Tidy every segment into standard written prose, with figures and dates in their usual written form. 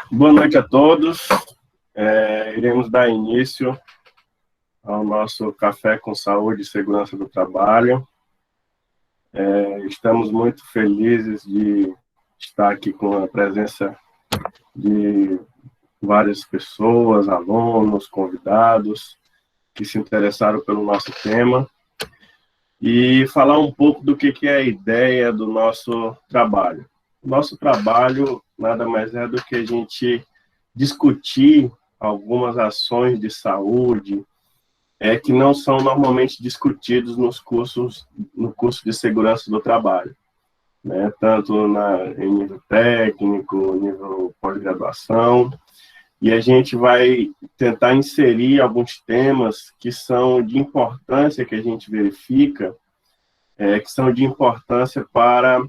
Boa noite a todos. Iremos dar início ao nosso Café com Saúde e Segurança do Trabalho. Estamos muito felizes de estar aqui com a presença de várias pessoas, alunos, convidados, que se interessaram pelo nosso tema, e falar um pouco do que é a ideia do nosso trabalho. O nosso trabalho nada mais é do que a gente discutir algumas ações de saúde que não são normalmente discutidos no curso de segurança do trabalho, né? Tanto em nível técnico, nível pós-graduação, e a gente vai tentar inserir alguns temas que são de importância, que a gente verifica, que são de importância para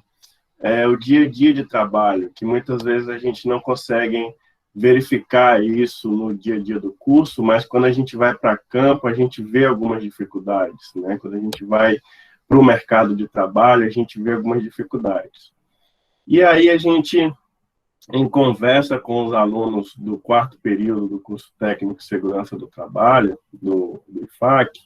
o dia a dia de trabalho, que muitas vezes a gente não consegue verificar isso no dia a dia do curso, mas quando a gente vai para campo, a gente vê algumas dificuldades, né? Quando a gente vai para o mercado de trabalho, a gente vê algumas dificuldades. E aí a gente, em conversa com os alunos do 4º período do curso técnico de segurança do trabalho, do IFAC,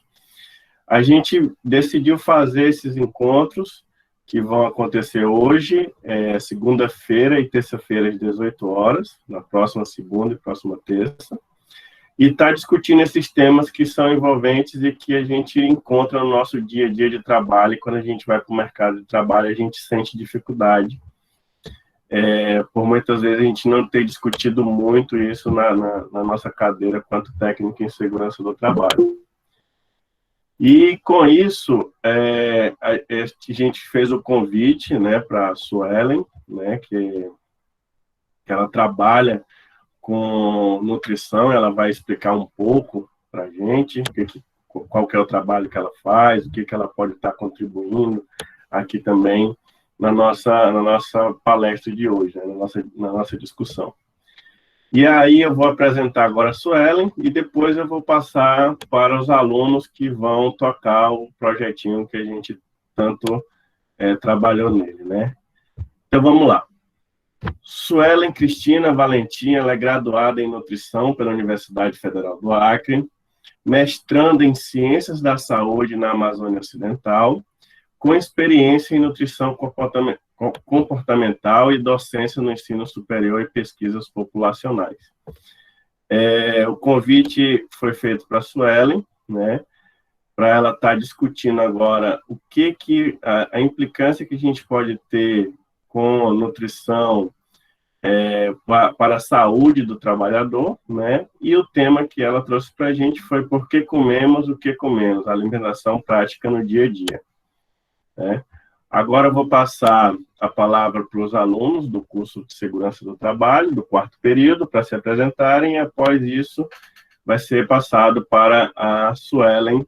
a gente decidiu fazer esses encontros que vão acontecer hoje, segunda-feira e terça-feira, às 18 horas, na próxima segunda e próxima terça, e está discutindo esses temas que são envolventes e que a gente encontra no nosso dia a dia de trabalho, e quando a gente vai para o mercado de trabalho, a gente sente dificuldade. Por muitas vezes a gente não ter discutido muito isso na nossa cadeira quanto técnico em segurança do trabalho. E, com isso, a gente fez o convite, né, para a Suelen, né, que ela trabalha com nutrição. Ela vai explicar um pouco para a gente qual que é o trabalho que ela faz, o que ela pode estar contribuindo aqui também na nossa palestra de hoje, né, na nossa discussão. E aí eu vou apresentar agora a Suelen e depois eu vou passar para os alunos que vão tocar o projetinho que a gente tanto trabalhou nele, né? Então vamos lá. Suelen Cristina Valentim, ela é graduada em nutrição pela Universidade Federal do Acre, mestranda em Ciências da Saúde na Amazônia Ocidental, com experiência em nutrição comportamental e docência no ensino superior e pesquisas populacionais. O convite foi feito para a Suelen, né, para ela estar discutindo agora a implicância que a gente pode ter com a nutrição para a saúde do trabalhador, né, e o tema que ela trouxe para a gente foi por que comemos o que comemos, alimentação prática no dia a dia. Agora eu vou passar a palavra para os alunos do curso de Segurança do Trabalho, do 4º período, para se apresentarem, e após isso vai ser passado para a Suelen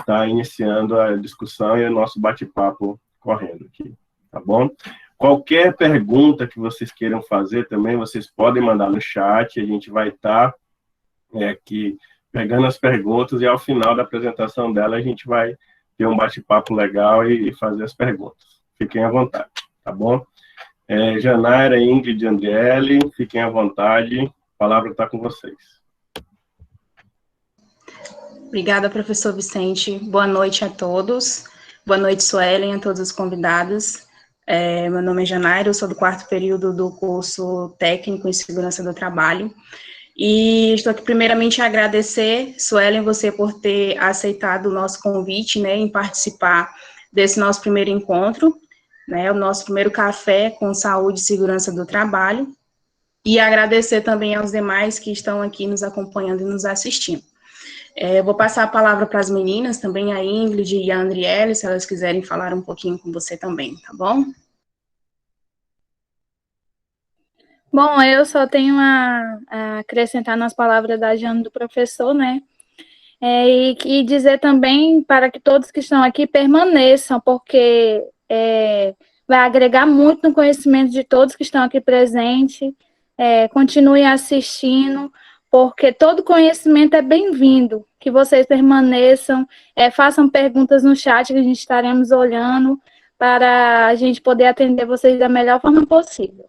tá iniciando a discussão e o nosso bate-papo correndo aqui, tá bom? Qualquer pergunta que vocês queiram fazer também, vocês podem mandar no chat, a gente vai estar aqui pegando as perguntas e ao final da apresentação dela a gente vai ter um bate-papo legal e fazer as perguntas. Fiquem à vontade, tá bom? Janaira, Ingrid e Andriele, fiquem à vontade, a palavra está com vocês. Obrigada, professor Vicente. Boa noite a todos. Boa noite, Suelen, a todos os convidados. Meu nome é Janaira, eu sou do 4º período do curso técnico em segurança do trabalho. E estou aqui primeiramente a agradecer, Suelen, você por ter aceitado o nosso convite, né, em participar desse nosso primeiro encontro, né, o nosso primeiro café com saúde e segurança do trabalho, e agradecer também aos demais que estão aqui nos acompanhando e nos assistindo. Eu vou passar a palavra para as meninas, também a Ingrid e a Andriele, se elas quiserem falar um pouquinho com você também, tá bom? Bom, eu só tenho a acrescentar nas palavras da Jana do professor, né? E dizer também para que todos que estão aqui permaneçam, porque vai agregar muito no conhecimento de todos que estão aqui presentes. Continue assistindo, porque todo conhecimento é bem-vindo. Que vocês permaneçam, façam perguntas no chat que a gente estaremos olhando para a gente poder atender vocês da melhor forma possível.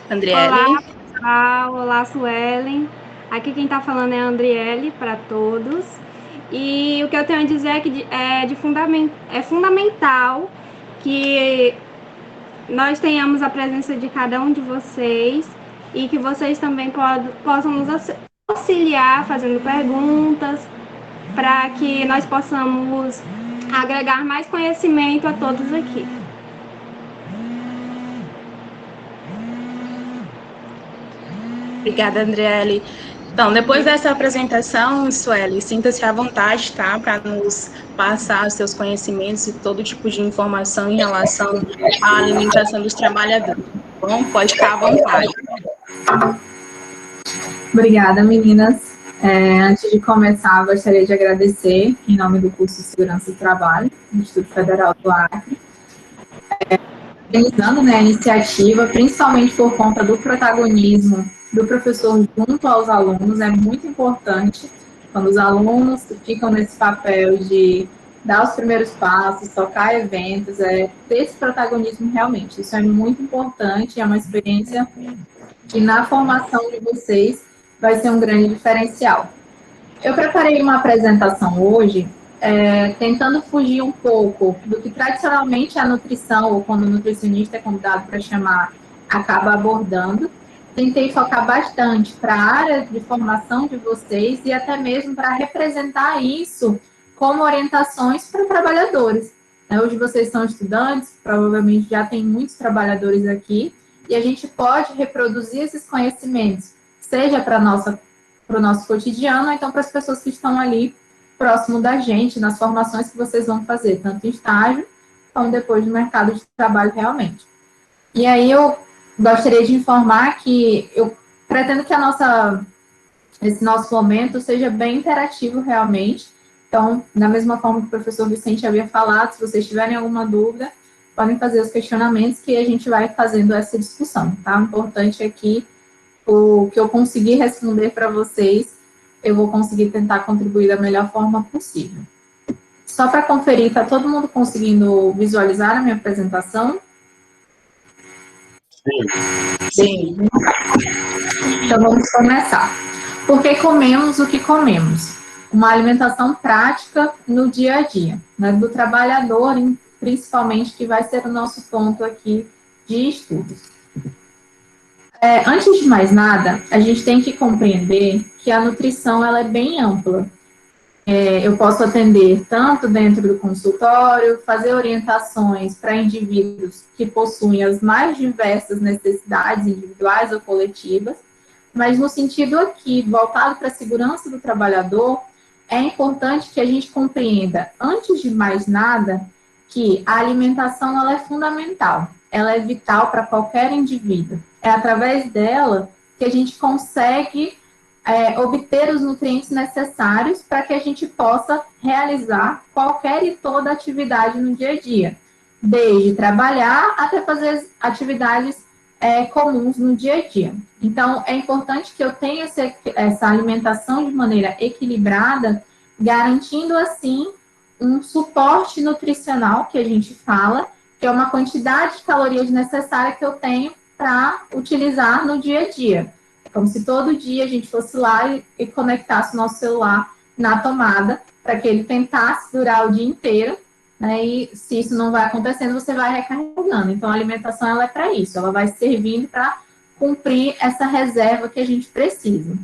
Andriele. Olá, pessoal. Olá, Suelen. Aqui quem está falando é a Andriele para todos. E o que eu tenho a dizer é que é fundamental que nós tenhamos a presença de cada um de vocês e que vocês também possam nos auxiliar fazendo perguntas para que nós possamos agregar mais conhecimento a todos aqui. Obrigada, Andriele. Então, depois dessa apresentação, Sueli, sinta-se à vontade, tá? Para nos passar os seus conhecimentos e todo tipo de informação em relação à alimentação dos trabalhadores. Bom, pode ficar à vontade. Obrigada, meninas. Antes de começar, gostaria de agradecer, em nome do curso de Segurança do Trabalho, do Instituto Federal do Acre, organizando, né, a iniciativa, principalmente por conta do protagonismo do professor junto aos alunos. É muito importante quando os alunos ficam nesse papel de dar os primeiros passos, tocar eventos, ter esse protagonismo realmente. Isso é muito importante, é uma experiência que na formação de vocês vai ser um grande diferencial. Eu preparei uma apresentação hoje, tentando fugir um pouco do que tradicionalmente a nutrição, ou quando o nutricionista é convidado para chamar, acaba abordando. Tentei focar bastante para a área de formação de vocês e até mesmo para representar isso como orientações para trabalhadores. Hoje vocês são estudantes, provavelmente já tem muitos trabalhadores aqui, e a gente pode reproduzir esses conhecimentos, seja para o nosso cotidiano, ou então para as pessoas que estão ali próximo da gente, nas formações que vocês vão fazer, tanto em estágio, como depois no mercado de trabalho realmente. E aí eu gostaria de informar que eu pretendo que esse nosso momento seja bem interativo realmente. Então, da mesma forma que o professor Vicente havia falado, se vocês tiverem alguma dúvida, podem fazer os questionamentos que a gente vai fazendo essa discussão, tá? O importante é que o que eu conseguir responder para vocês, eu vou conseguir tentar contribuir da melhor forma possível. Só para conferir, está todo mundo conseguindo visualizar a minha apresentação? Sim. Então, vamos começar. Por que comemos o que comemos? Uma alimentação prática no dia a dia, né, do trabalhador, principalmente, que vai ser o nosso ponto aqui de estudos. Antes de mais nada, a gente tem que compreender que a nutrição ela é bem ampla. Eu posso atender tanto dentro do consultório, fazer orientações para indivíduos que possuem as mais diversas necessidades individuais ou coletivas, mas no sentido aqui, voltado para a segurança do trabalhador, é importante que a gente compreenda, antes de mais nada, que a alimentação ela é fundamental, ela é vital para qualquer indivíduo. É através dela que a gente consegue obter os nutrientes necessários para que a gente possa realizar qualquer e toda atividade no dia a dia, desde trabalhar até fazer atividades comuns no dia a dia. Então, é importante que eu tenha essa alimentação de maneira equilibrada, garantindo, assim, um suporte nutricional, que a gente fala, que é uma quantidade de calorias necessária que eu tenho para utilizar no dia a dia. É como se todo dia a gente fosse lá e conectasse o nosso celular na tomada, para que ele tentasse durar o dia inteiro, né? E se isso não vai acontecendo, você vai recarregando. Então, a alimentação ela é para isso, ela vai servindo para cumprir essa reserva que a gente precisa.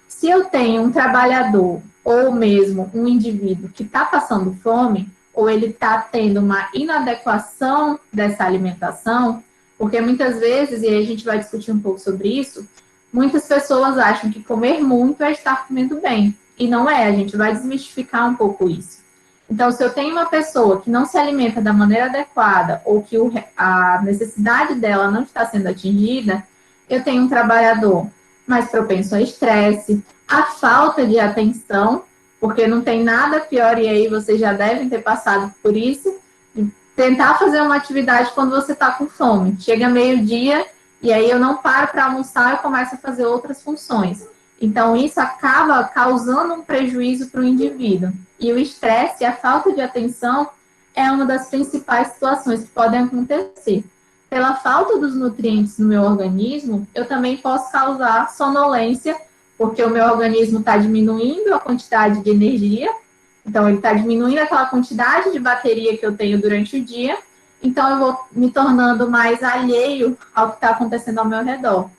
Se eu tenho um trabalhador ou mesmo um indivíduo que está passando fome, ou ele está tendo uma inadequação dessa alimentação, porque muitas vezes, e aí a gente vai discutir um pouco sobre isso, muitas pessoas acham que comer muito é estar comendo bem, e não é, a gente vai desmistificar um pouco isso. Então, se eu tenho uma pessoa que não se alimenta da maneira adequada, ou que a necessidade dela não está sendo atingida, eu tenho um trabalhador mais propenso a estresse, a falta de atenção, porque não tem nada pior, e aí vocês já devem ter passado por isso, de tentar fazer uma atividade quando você está com fome. Chega meio-dia, e aí eu não paro para almoçar, eu começo a fazer outras funções. Então, isso acaba causando um prejuízo para o indivíduo. E o estresse e a falta de atenção é uma das principais situações que podem acontecer. pela falta dos nutrientes no meu organismo, eu também posso causar sonolência, porque o meu organismo está diminuindo a quantidade de energia, então ele está diminuindo aquela quantidade de bateria que eu tenho durante o dia, então eu vou me tornando mais alheio ao que está acontecendo ao meu redor.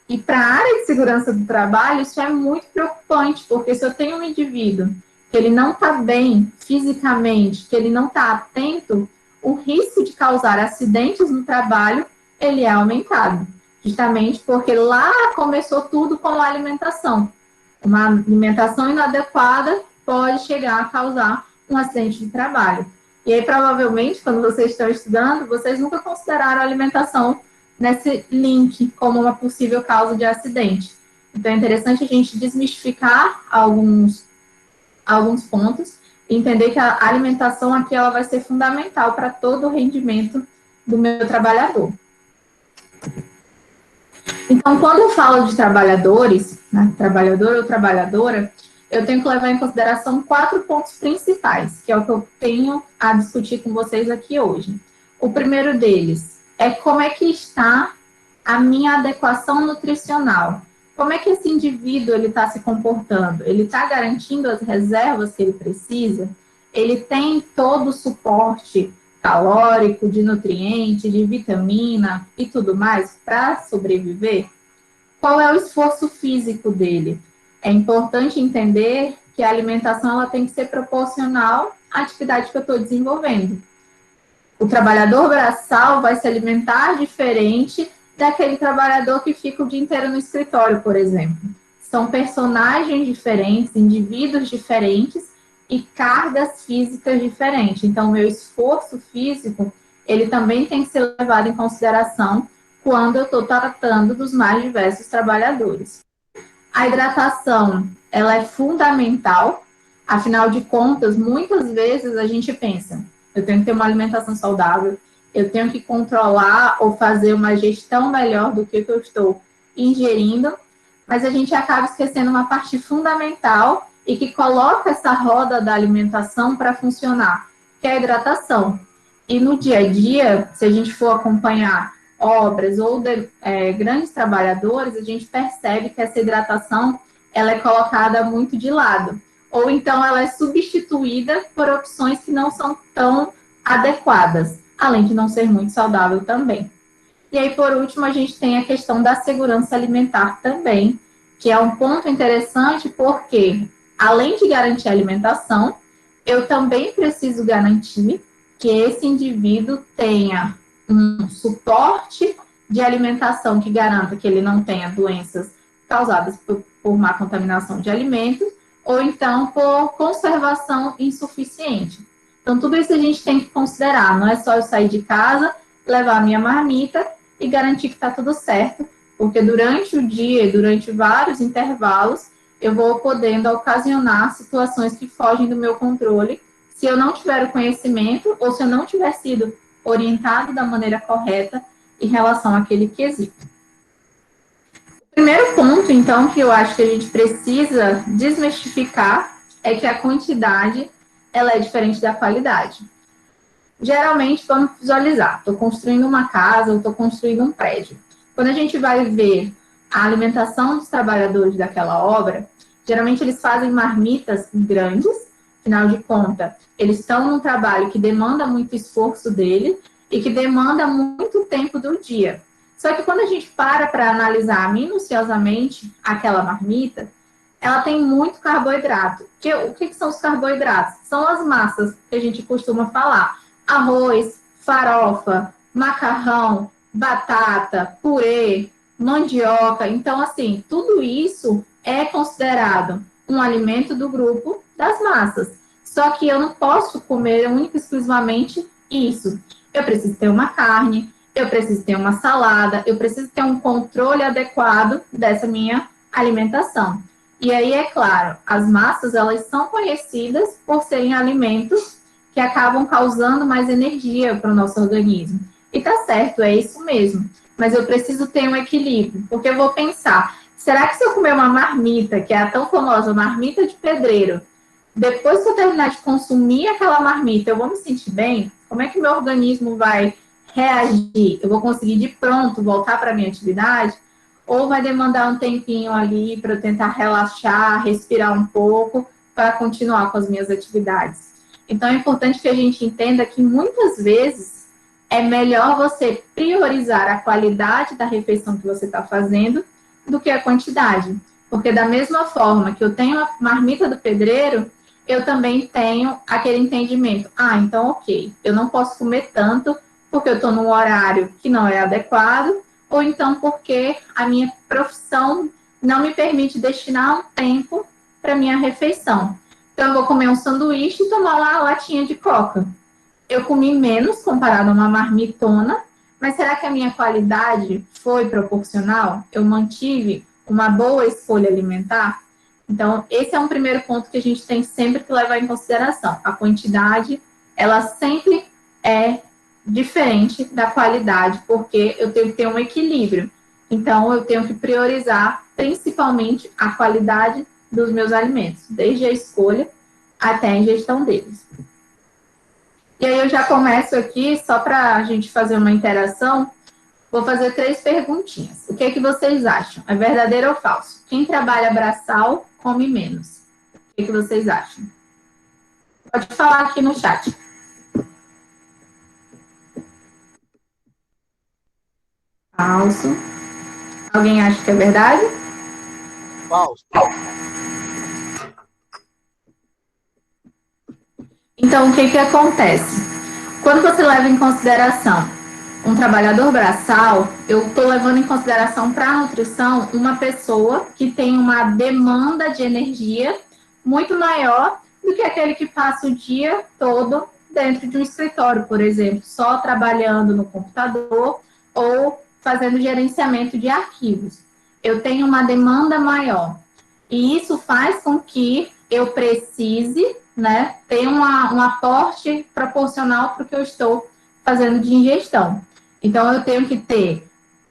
E para a área de segurança do trabalho, isso é muito preocupante, porque se eu tenho um indivíduo que ele não está bem fisicamente, que ele não está atento, o risco de causar acidentes no trabalho, ele é aumentado. Justamente porque lá começou tudo com a alimentação. Uma alimentação inadequada pode chegar a causar um acidente de trabalho. E aí, provavelmente, quando vocês estão estudando, vocês nunca consideraram a alimentação nesse link como uma possível causa de acidente. Então, é interessante a gente desmistificar alguns pontos e entender que a alimentação aqui ela vai ser fundamental para todo o rendimento do meu trabalhador. Então, quando eu falo de trabalhadores, né, trabalhador ou trabalhadora, eu tenho que levar em consideração 4 pontos principais, que é o que eu tenho a discutir com vocês aqui hoje. O primeiro deles é como é que está a minha adequação nutricional. Como é que esse indivíduo está se comportando? Ele está garantindo as reservas que ele precisa? Ele tem todo o suporte calórico, de nutriente, de vitamina e tudo mais para sobreviver? Qual é o esforço físico dele? É importante entender que a alimentação ela tem que ser proporcional à atividade que eu estou desenvolvendo. O trabalhador braçal vai se alimentar diferente daquele trabalhador que fica o dia inteiro no escritório, por exemplo. São personagens diferentes, indivíduos diferentes e cargas físicas diferentes. Então, o meu esforço físico, ele também tem que ser levado em consideração quando eu estou tratando dos mais diversos trabalhadores. A hidratação, ela é fundamental, afinal de contas, muitas vezes a gente pensa, eu tenho que ter uma alimentação saudável, eu tenho que controlar ou fazer uma gestão melhor do que eu estou ingerindo, mas a gente acaba esquecendo uma parte fundamental e que coloca essa roda da alimentação para funcionar, que é a hidratação. E no dia a dia, se a gente for acompanhar obras ou grandes trabalhadores, a gente percebe que essa hidratação ela é colocada muito de lado. Ou então ela é substituída por opções que não são tão adequadas, além de não ser muito saudável também. E aí, por último, a gente tem a questão da segurança alimentar também, que é um ponto interessante porque, além de garantir a alimentação, eu também preciso garantir que esse indivíduo tenha um suporte de alimentação que garanta que ele não tenha doenças causadas por má contaminação de alimentos, ou então por conservação insuficiente. Então, tudo isso a gente tem que considerar, não é só eu sair de casa, levar a minha marmita e garantir que está tudo certo, porque durante o dia, durante vários intervalos, eu vou podendo ocasionar situações que fogem do meu controle, se eu não tiver o conhecimento ou se eu não tiver sido orientado da maneira correta em relação àquele quesito. O primeiro ponto, então, que eu acho que a gente precisa desmistificar é que a quantidade ela é diferente da qualidade. Geralmente, vamos visualizar, estou construindo uma casa, ou estou construindo um prédio. Quando a gente vai ver a alimentação dos trabalhadores daquela obra, geralmente eles fazem marmitas grandes, afinal de contas, eles estão num trabalho que demanda muito esforço dele e que demanda muito tempo do dia. Só que quando a gente para analisar minuciosamente aquela marmita, ela tem muito carboidrato. O que são os carboidratos? São as massas que a gente costuma falar. Arroz, farofa, macarrão, batata, purê, mandioca. Então, assim, tudo isso é considerado um alimento do grupo das massas. Só que eu não posso comer única e exclusivamente isso. Eu preciso ter uma carne, eu preciso ter uma salada, eu preciso ter um controle adequado dessa minha alimentação. E aí, é claro, as massas, elas são conhecidas por serem alimentos que acabam causando mais energia para o nosso organismo. E tá certo, é isso mesmo. Mas eu preciso ter um equilíbrio, porque eu vou pensar, será que se eu comer uma marmita, que é a tão famosa marmita de pedreiro, depois que eu terminar de consumir aquela marmita, eu vou me sentir bem? Como é que meu organismo vai reagir, eu vou conseguir de pronto voltar para a minha atividade, ou vai demandar um tempinho ali para eu tentar relaxar, respirar um pouco, para continuar com as minhas atividades. Então, é importante que a gente entenda que muitas vezes é melhor você priorizar a qualidade da refeição que você está fazendo do que a quantidade. Porque da mesma forma que eu tenho a marmita do pedreiro, eu também tenho aquele entendimento. Ah, então ok, eu não posso comer tanto porque eu estou num horário que não é adequado, ou então porque a minha profissão não me permite destinar um tempo para minha refeição. Então, eu vou comer um sanduíche e tomar uma latinha de coca. Eu comi menos comparado a uma marmitona, mas será que a minha qualidade foi proporcional? Eu mantive uma boa escolha alimentar? Então, esse é um primeiro ponto que a gente tem sempre que levar em consideração. A quantidade, ela sempre é diferente da qualidade, porque eu tenho que ter um equilíbrio. Então, eu tenho que priorizar principalmente a qualidade dos meus alimentos, desde a escolha até a ingestão deles. E aí eu já começo aqui, só para a gente fazer uma interação, vou fazer 3 perguntinhas. O que é que vocês acham? É verdadeiro ou falso? Quem trabalha braçal come menos. O que é que vocês acham? Pode falar aqui no chat. Falso. Alguém acha que é verdade? Falso. Então, o que que acontece? Quando você leva em consideração um trabalhador braçal, eu estou levando em consideração para a nutrição uma pessoa que tem uma demanda de energia muito maior do que aquele que passa o dia todo dentro de um escritório, por exemplo, só trabalhando no computador ou fazendo gerenciamento de arquivos. Eu tenho uma demanda maior. E isso faz com que eu precise, né, ter um aporte proporcional para o que eu estou fazendo de ingestão. Então, eu tenho que ter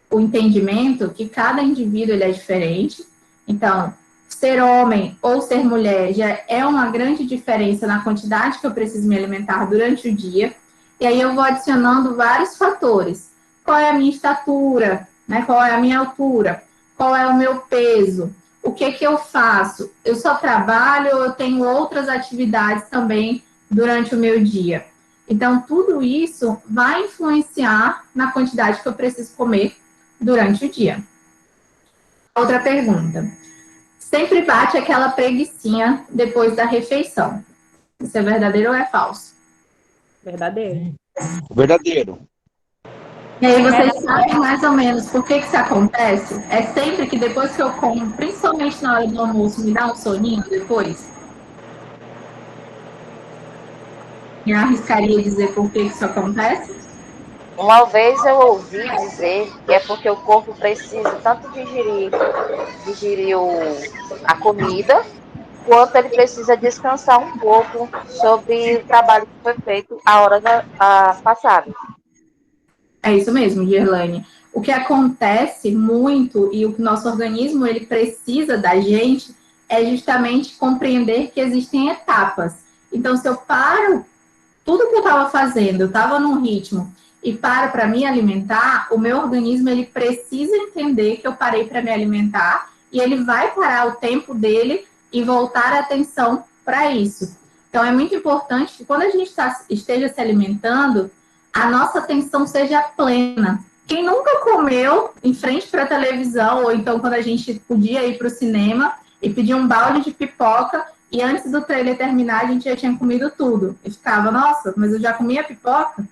o entendimento que cada indivíduo ele é diferente. Então, ser homem ou ser mulher já é uma grande diferença na quantidade que eu preciso me alimentar durante o dia. E aí eu vou adicionando vários fatores. Qual é a minha estatura, né? Qual é a minha altura? Qual é o meu peso? O que que eu faço? Eu só trabalho ou eu tenho outras atividades também durante o meu dia? Então, tudo isso vai influenciar na quantidade que eu preciso comer durante o dia. Outra pergunta. Sempre bate aquela preguicinha depois da refeição. Isso é verdadeiro ou é falso? Verdadeiro. Verdadeiro. E aí vocês sabem mais ou menos por que isso acontece? É sempre que depois que eu como, principalmente na hora do almoço, me dá um soninho depois? Me arriscaria dizer por que isso acontece? Uma vez eu ouvi dizer que é porque o corpo precisa tanto digerir a comida, quanto ele precisa descansar um pouco sobre o trabalho que foi feito a hora passada. É isso mesmo, Gerlane. O que acontece muito e o que o nosso organismo ele precisa da gente é justamente compreender que existem etapas. Então, se eu paro tudo que eu estava fazendo, eu estava num ritmo e paro para me alimentar, o meu organismo ele precisa entender que eu parei para me alimentar e ele vai parar o tempo dele e voltar a atenção para isso. Então, é muito importante que quando a gente esteja se alimentando, a nossa atenção seja plena. Quem nunca comeu em frente para a televisão, ou então quando a gente podia ir para o cinema e pedir um balde de pipoca, e antes do trailer terminar, a gente já tinha comido tudo. E ficava, nossa, mas eu já comi a pipoca?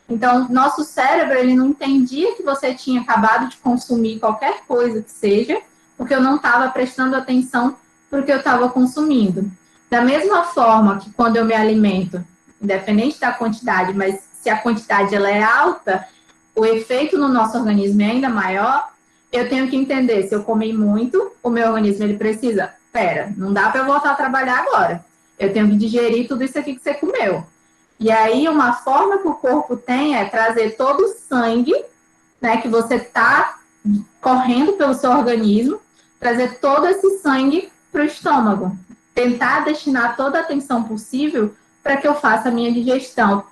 Então, nosso cérebro, ele não entendia que você tinha acabado de consumir qualquer coisa que seja, porque eu não estava prestando atenção para o que eu estava consumindo. Da mesma forma que quando eu me alimento, independente da quantidade, mas se a quantidade ela é alta, o efeito no nosso organismo é ainda maior, eu tenho que entender, se eu comi muito, o meu organismo ele precisa, não dá para eu voltar a trabalhar agora. Eu tenho que digerir tudo isso aqui que você comeu. E aí, uma forma que o corpo tem é trazer todo o sangue, né, que você está correndo pelo seu organismo, trazer todo esse sangue para o estômago. Tentar destinar toda a atenção possível para que eu faça a minha digestão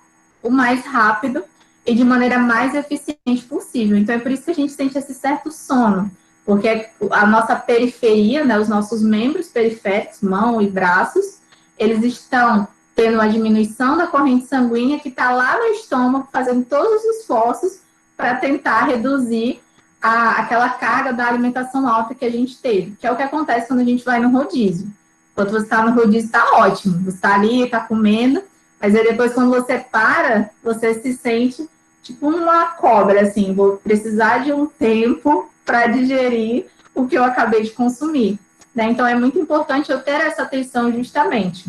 o mais rápido e de maneira mais eficiente possível. Então, é por isso que a gente sente esse certo sono, porque a nossa periferia, né, os nossos membros periféricos, mão e braços, eles estão tendo uma diminuição da corrente sanguínea que está lá no estômago, fazendo todos os esforços para tentar reduzir aquela carga da alimentação alta que a gente teve, que é o que acontece quando a gente vai no rodízio. Quando você está no rodízio, está ótimo, você está ali, está comendo, mas aí depois, quando você para, você se sente tipo uma cobra, assim, vou precisar de um tempo para digerir o que eu acabei de consumir, né? Então, é muito importante eu ter essa atenção justamente.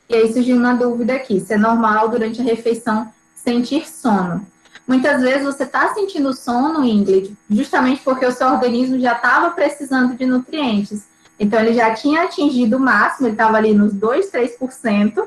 E aí surgiu uma dúvida aqui, se é normal durante a refeição sentir sono. Muitas vezes você está sentindo sono, Ingrid, justamente porque o seu organismo já estava precisando de nutrientes. Então, ele já tinha atingido o máximo, ele estava ali nos 2, 3%,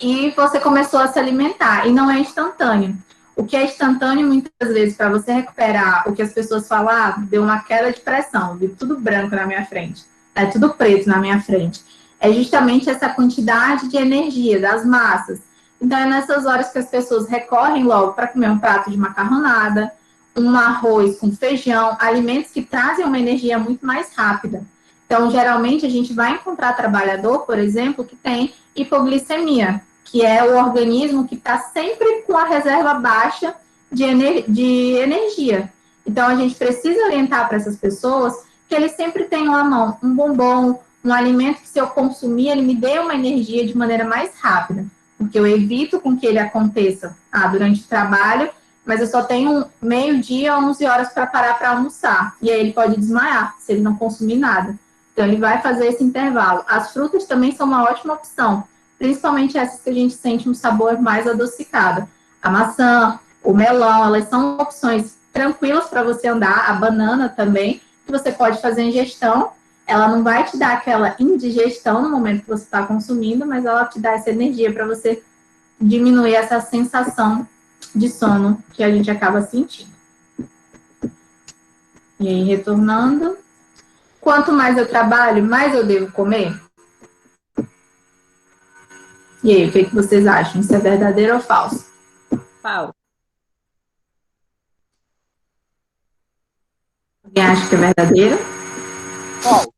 e você começou a se alimentar, e não é instantâneo. O que é instantâneo, muitas vezes, para você recuperar o que as pessoas falam, deu uma queda de pressão, viu tudo branco na minha frente, é tudo preto na minha frente. É justamente essa quantidade de energia das massas. Então, é nessas horas que as pessoas recorrem logo para comer um prato de macarronada, um arroz com feijão, alimentos que trazem uma energia muito mais rápida. Então, geralmente, a gente vai encontrar trabalhador, por exemplo, que tem hipoglicemia, que é o organismo que está sempre com a reserva baixa de energia. Então, a gente precisa orientar para essas pessoas que eles sempre tenham à mão um bombom, um alimento que, se eu consumir, ele me dê uma energia de maneira mais rápida, porque eu evito com que ele aconteça durante o trabalho, mas eu só tenho meio-dia, 11 horas para parar para almoçar, e aí ele pode desmaiar se ele não consumir nada. Então, ele vai fazer esse intervalo. As frutas também são uma ótima opção, principalmente essas que a gente sente um sabor mais adocicado. A maçã, o melão, elas são opções tranquilas para você andar, a banana também, que você pode fazer ingestão. Ela não vai te dar aquela indigestão no momento que você está consumindo, mas ela te dá essa energia para você diminuir essa sensação de sono que a gente acaba sentindo. E aí, retornando. Quanto mais eu trabalho, mais eu devo comer? E aí, o que vocês acham? Isso é verdadeiro ou falso? Falso. Alguém acha que é verdadeiro? Falso.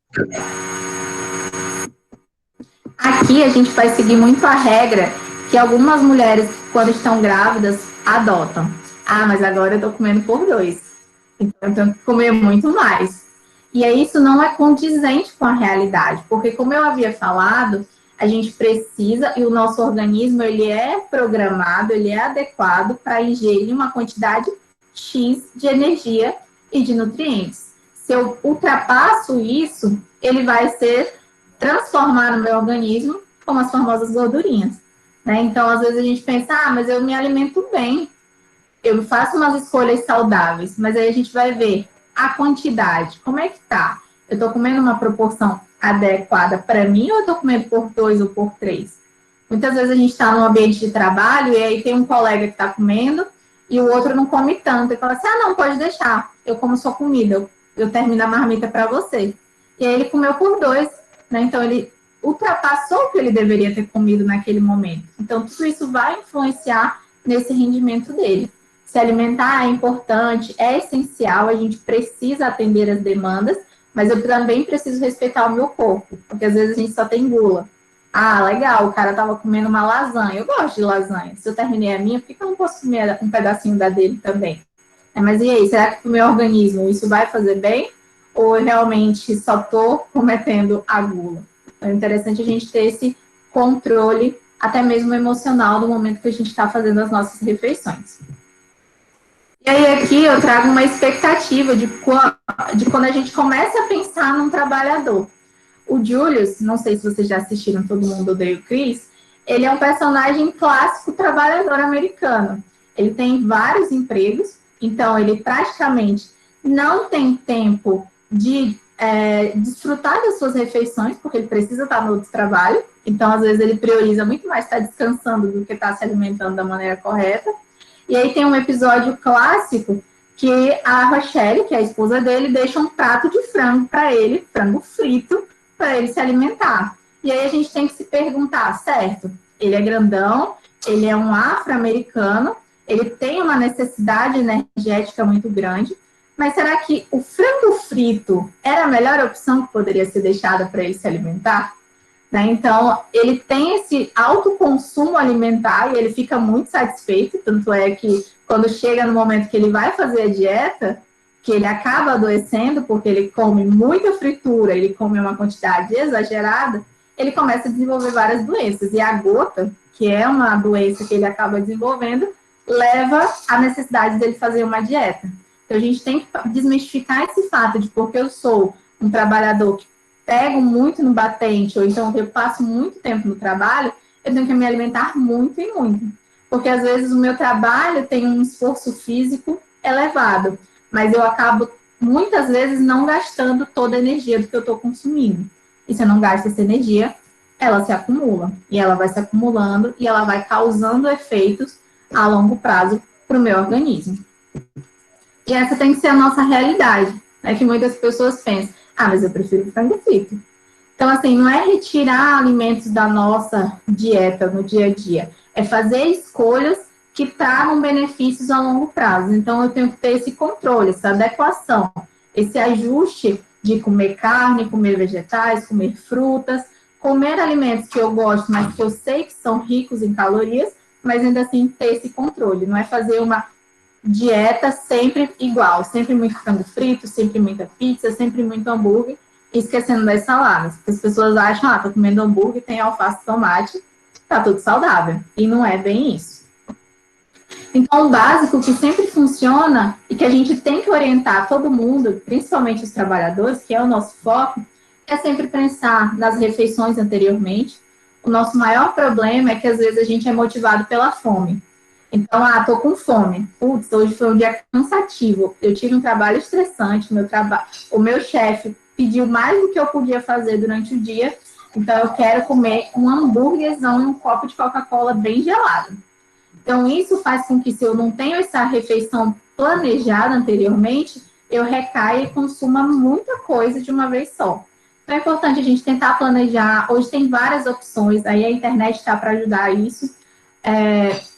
Aqui a gente vai seguir muito a regra que algumas mulheres, quando estão grávidas, adotam. Mas agora eu tô comendo por 2. Então eu tenho que comer muito mais. E aí isso não é condizente com a realidade, porque como eu havia falado, a gente precisa, e o nosso organismo, ele é programado, ele é adequado para ingerir uma quantidade X de energia e de nutrientes. Se eu ultrapasso isso, ele vai ser transformar no meu organismo como as famosas gordurinhas, né? Então, às vezes a gente pensa, mas eu me alimento bem, eu faço umas escolhas saudáveis, mas aí a gente vai ver a quantidade, como é que tá? Eu tô comendo uma proporção adequada para mim ou eu tô comendo por 2 ou por 3? Muitas vezes a gente está num ambiente de trabalho e aí tem um colega que está comendo e o outro não come tanto. E fala assim, não, pode deixar, eu como sua comida, eu termino a marmita para você. E aí ele comeu por 2, né? Então ele ultrapassou o que ele deveria ter comido naquele momento. Então tudo isso vai influenciar nesse rendimento dele. Se alimentar é importante, é essencial, a gente precisa atender as demandas, mas eu também preciso respeitar o meu corpo, porque às vezes a gente só tem gula. Legal, o cara tava comendo uma lasanha, eu gosto de lasanha. Se eu terminei a minha, por que eu não posso comer um pedacinho da dele também? Mas e aí, será que pro meu organismo isso vai fazer bem? Ou eu realmente só tô cometendo a gula? Então é interessante a gente ter esse controle, até mesmo emocional, no momento que a gente está fazendo as nossas refeições. E aí aqui eu trago uma expectativa de quando a gente começa a pensar num trabalhador. O Julius, não sei se vocês já assistiram Todo Mundo Odeia o Chris, ele é um personagem clássico trabalhador americano. Ele tem vários empregos, então ele praticamente não tem tempo de desfrutar das suas refeições, porque ele precisa estar no outro trabalho. Então, às vezes, ele prioriza muito mais estar descansando do que estar se alimentando da maneira correta. E aí tem um episódio clássico que a Rochelle, que é a esposa dele, deixa um prato de frango para ele, frango frito, para ele se alimentar. E aí a gente tem que se perguntar, certo, ele é grandão, ele é um afro-americano, ele tem uma necessidade energética muito grande, mas será que o frango frito era a melhor opção que poderia ser deixada para ele se alimentar? Né? Então, ele tem esse alto consumo alimentar e ele fica muito satisfeito, tanto é que quando chega no momento que ele vai fazer a dieta, que ele acaba adoecendo porque ele come muita fritura, ele come uma quantidade exagerada, ele começa a desenvolver várias doenças. E a gota, que é uma doença que ele acaba desenvolvendo, leva à necessidade dele fazer uma dieta. Então, a gente tem que desmistificar esse fato de porque eu sou um trabalhador que pego muito no batente, ou então eu passo muito tempo no trabalho, eu tenho que me alimentar muito e muito. Porque, às vezes, o meu trabalho tem um esforço físico elevado, mas eu acabo, muitas vezes, não gastando toda a energia do que eu estou consumindo. E se eu não gasto essa energia, ela se acumula. E ela vai se acumulando e ela vai causando efeitos a longo prazo para o meu organismo. E essa tem que ser a nossa realidade, né? Que muitas pessoas pensam, mas eu prefiro frango frito. Então, assim, não é retirar alimentos da nossa dieta no dia a dia, é fazer escolhas que tragam benefícios a longo prazo. Então, eu tenho que ter esse controle, essa adequação, esse ajuste de comer carne, comer vegetais, comer frutas, comer alimentos que eu gosto, mas que eu sei que são ricos em calorias, mas ainda assim ter esse controle. Não é fazer uma dieta sempre igual, sempre muito frango frito, sempre muita pizza, sempre muito hambúrguer, esquecendo das saladas. Porque as pessoas acham, tô comendo hambúrguer, tem alface, tomate, tá tudo saudável. E não é bem isso. Então, o básico que sempre funciona e que a gente tem que orientar todo mundo, principalmente os trabalhadores, que é o nosso foco, é sempre pensar nas refeições anteriormente. O nosso maior problema é que, às vezes, a gente é motivado pela fome. Então, tô com fome. Putz, hoje foi um dia cansativo. Eu tive um trabalho estressante. O meu chefe pediu mais do que eu podia fazer durante o dia. Então, eu quero comer um hambúrguerzão e um copo de Coca-Cola bem gelado. Então, isso faz com que, se eu não tenho essa refeição planejada anteriormente, eu recaia e consuma muita coisa de uma vez só. Então, é importante a gente tentar planejar. Hoje tem várias opções. Aí a internet está para ajudar isso.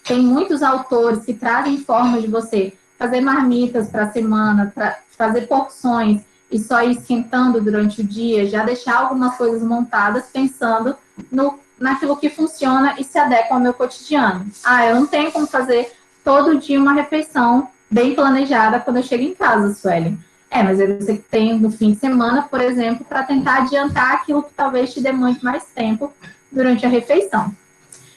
Tem muitos autores que trazem formas de você fazer marmitas para a semana, para fazer porções e só ir esquentando durante o dia, já deixar algumas coisas montadas pensando naquilo que funciona e se adequa ao meu cotidiano. Eu não tenho como fazer todo dia uma refeição bem planejada quando eu chego em casa, Sueli. Mas você tem no fim de semana, por exemplo, para tentar adiantar aquilo que talvez te demande mais tempo durante a refeição.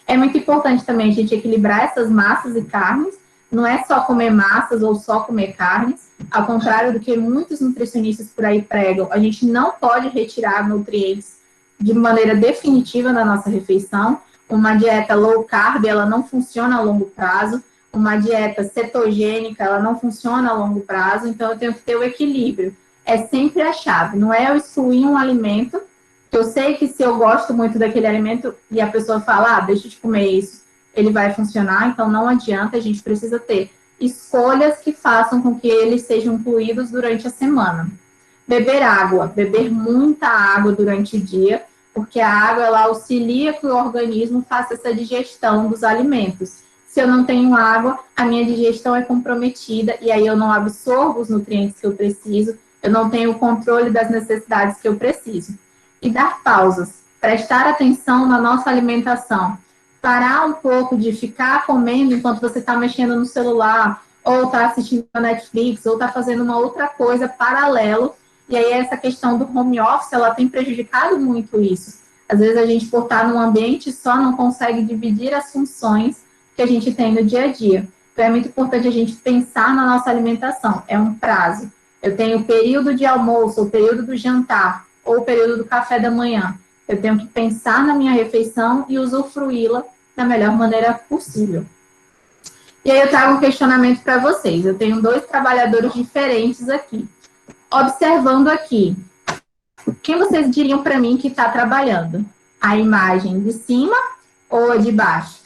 É muito importante também a gente equilibrar essas massas e carnes. Não é só comer massas ou só comer carnes. Ao contrário do que muitos nutricionistas por aí pregam, a gente não pode retirar nutrientes de maneira definitiva na nossa refeição. Uma dieta low carb, ela não funciona a longo prazo. Uma dieta cetogênica, ela não funciona a longo prazo. Então, eu tenho que ter o equilíbrio. É sempre a chave. Não é eu excluir um alimento. Eu sei que se eu gosto muito daquele alimento e a pessoa fala, deixa de comer isso, ele vai funcionar. Então, não adianta. A gente precisa ter escolhas que façam com que eles sejam incluídos durante a semana. Beber água, beber muita água durante o dia, porque a água, ela auxilia que o organismo faça essa digestão dos alimentos. Se eu não tenho água, a minha digestão é comprometida e aí eu não absorvo os nutrientes que eu preciso, eu não tenho o controle das necessidades que eu preciso. E dar pausas, prestar atenção na nossa alimentação, parar um pouco de ficar comendo enquanto você está mexendo no celular, ou está assistindo a Netflix, ou está fazendo uma outra coisa paralelo. E aí essa questão do home office, ela tem prejudicado muito isso. Às vezes a gente, por estar num ambiente só, não consegue dividir as funções que a gente tem no dia a dia. Então é muito importante a gente pensar na nossa alimentação. É um prazo. Eu tenho o período de almoço, o período do jantar, ou o período do café da manhã. Eu tenho que pensar na minha refeição e usufruí-la da melhor maneira possível. E aí eu trago um questionamento para vocês. Eu tenho 2 trabalhadores diferentes aqui. Observando aqui, quem vocês diriam para mim que está trabalhando? A imagem de cima ou a de baixo?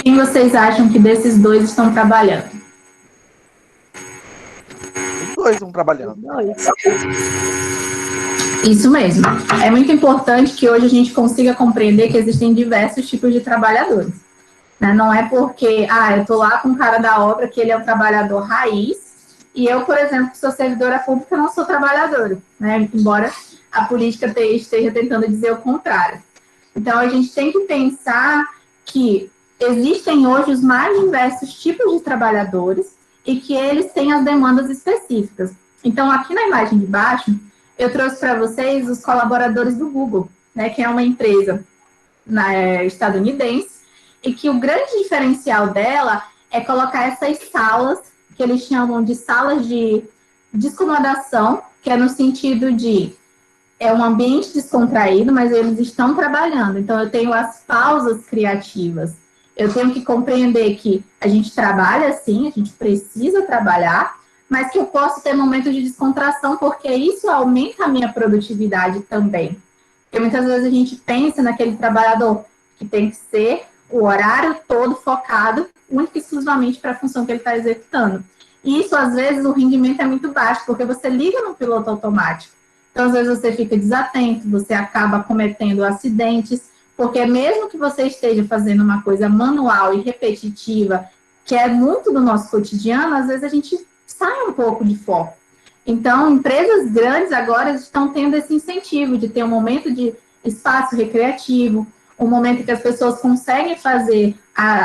Quem vocês acham que desses 2 estão trabalhando? Os 2 estão trabalhando. Isso mesmo. É muito importante que hoje a gente consiga compreender que existem diversos tipos de trabalhadores. Né? Não é porque, eu estou lá com o cara da obra que ele é um trabalhador raiz, e eu, por exemplo, que sou servidora pública, não sou trabalhadora, né? Embora a política esteja tentando dizer o contrário. Então, a gente tem que pensar que existem hoje os mais diversos tipos de trabalhadores e que eles têm as demandas específicas. Então, aqui na imagem de baixo, eu trouxe para vocês os colaboradores do Google, né, que é uma empresa estadunidense, e que o grande diferencial dela é colocar essas salas, que eles chamam de salas de descomodação, que é no sentido de é um ambiente descontraído, mas eles estão trabalhando. Então, eu tenho as pausas criativas. Eu tenho que compreender que a gente trabalha sim, a gente precisa trabalhar, mas que eu posso ter momentos de descontração, porque isso aumenta a minha produtividade também. Porque muitas vezes a gente pensa naquele trabalhador que tem que ser o horário todo focado, único e exclusivamente para a função que ele está executando. E isso, às vezes, o rendimento é muito baixo, porque você liga no piloto automático. Então, às vezes, você fica desatento, você acaba cometendo acidentes, porque mesmo que você esteja fazendo uma coisa manual e repetitiva, que é muito do nosso cotidiano, às vezes a gente sai um pouco de foco. Então, empresas grandes agora estão tendo esse incentivo de ter um momento de espaço recreativo, um momento que as pessoas conseguem fazer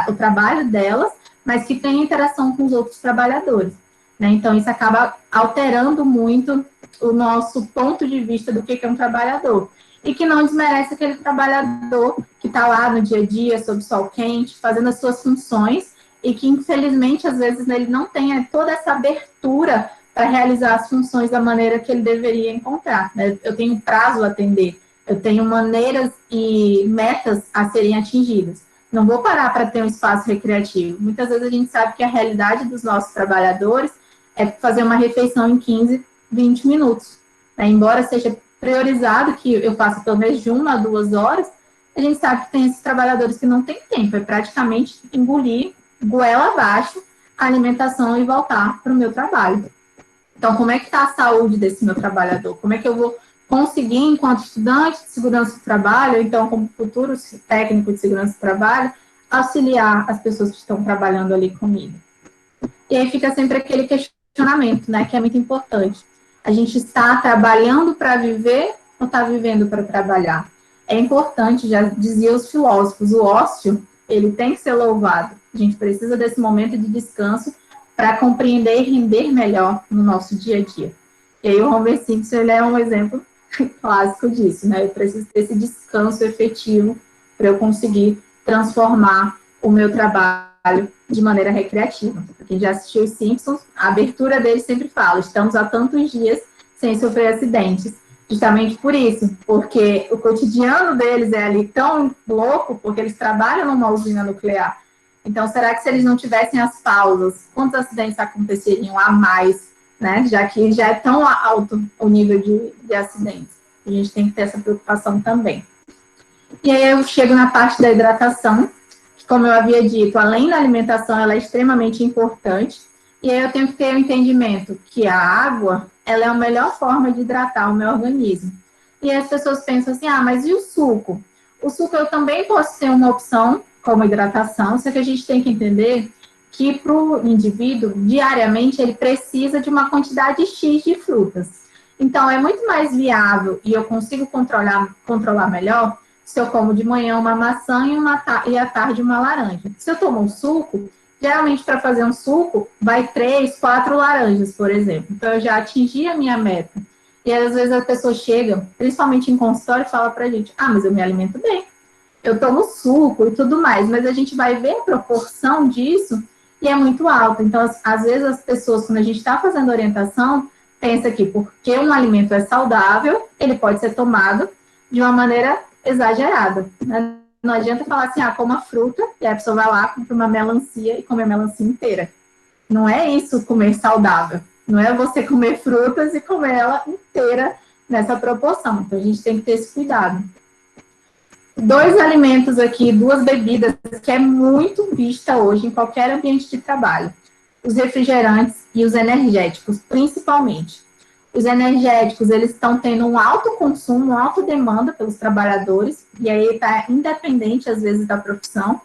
o trabalho delas, mas que tem interação com os outros trabalhadores. Né? Então, isso acaba alterando muito o nosso ponto de vista do que é um trabalhador. E que não desmerece aquele trabalhador que está lá no dia a dia, sob sol quente, fazendo as suas funções, e que, infelizmente, às vezes, ele não tem toda essa abertura para realizar as funções da maneira que ele deveria encontrar. Né? Eu tenho prazo a atender, eu tenho maneiras e metas a serem atingidas. Não vou parar para ter um espaço recreativo. Muitas vezes a gente sabe que a realidade dos nossos trabalhadores é fazer uma refeição em 15, 20 minutos. Né? Embora seja priorizado que eu faça pelo menos de 1 a 2 horas, a gente sabe que tem esses trabalhadores que não têm tempo, é praticamente engolir, goela abaixo, a alimentação e voltar para o meu trabalho. Então, como é que está a saúde desse meu trabalhador? Como é que eu vou conseguir, enquanto estudante de segurança do trabalho, ou então como futuro técnico de segurança do trabalho, auxiliar as pessoas que estão trabalhando ali comigo? E aí fica sempre aquele questionamento, né, que é muito importante. A gente está trabalhando para viver ou está vivendo para trabalhar? É importante, já diziam os filósofos, o ócio, ele tem que ser louvado. A gente precisa desse momento de descanso para compreender e render melhor no nosso dia a dia. E aí o Homer Simpson, ele é um exemplo clássico disso, né? Eu preciso desse descanso efetivo para eu conseguir transformar o meu trabalho de maneira recreativa. Quem já assistiu os Simpsons, a abertura deles sempre fala, estamos há tantos dias sem sofrer acidentes. Justamente por isso, porque o cotidiano deles é ali tão louco, porque eles trabalham numa usina nuclear. Então, será que se eles não tivessem as pausas, quantos acidentes aconteceriam a mais, né? Já que já é tão alto o nível de acidentes. A gente tem que ter essa preocupação também. E aí eu chego na parte da hidratação, que, como eu havia dito, além da alimentação, ela é extremamente importante. E aí eu tenho que ter o entendimento que a água, ela é a melhor forma de hidratar o meu organismo. E aí as pessoas pensam assim, mas e o suco? O suco eu também posso ser uma opção como hidratação, só que a gente tem que entender que para o indivíduo, diariamente, ele precisa de uma quantidade X de frutas. Então, é muito mais viável e eu consigo controlar melhor se eu como de manhã uma maçã e à tarde uma laranja. Se eu tomo um suco, geralmente para fazer um suco, vai 3, 4 laranjas, por exemplo. Então, eu já atingi a minha meta. E às vezes as pessoas chegam, principalmente em consultório, e falam para a gente, mas eu me alimento bem. Eu tomo suco e tudo mais, mas a gente vai ver a proporção disso e é muito alta. Então, às vezes as pessoas, quando a gente está fazendo orientação, pensa que porque um alimento é saudável, ele pode ser tomado de uma maneira exagerada. Né? Não adianta falar assim, coma fruta, e a pessoa vai lá, compra uma melancia e come a melancia inteira. Não é isso comer saudável. Não é você comer frutas e comer ela inteira nessa proporção. Então, a gente tem que ter esse cuidado. 2 alimentos aqui, 2 bebidas, que é muito vista hoje em qualquer ambiente de trabalho. Os refrigerantes e os energéticos, principalmente. Os energéticos, eles estão tendo um alto consumo, uma alta demanda pelos trabalhadores, e aí está independente, às vezes, da profissão,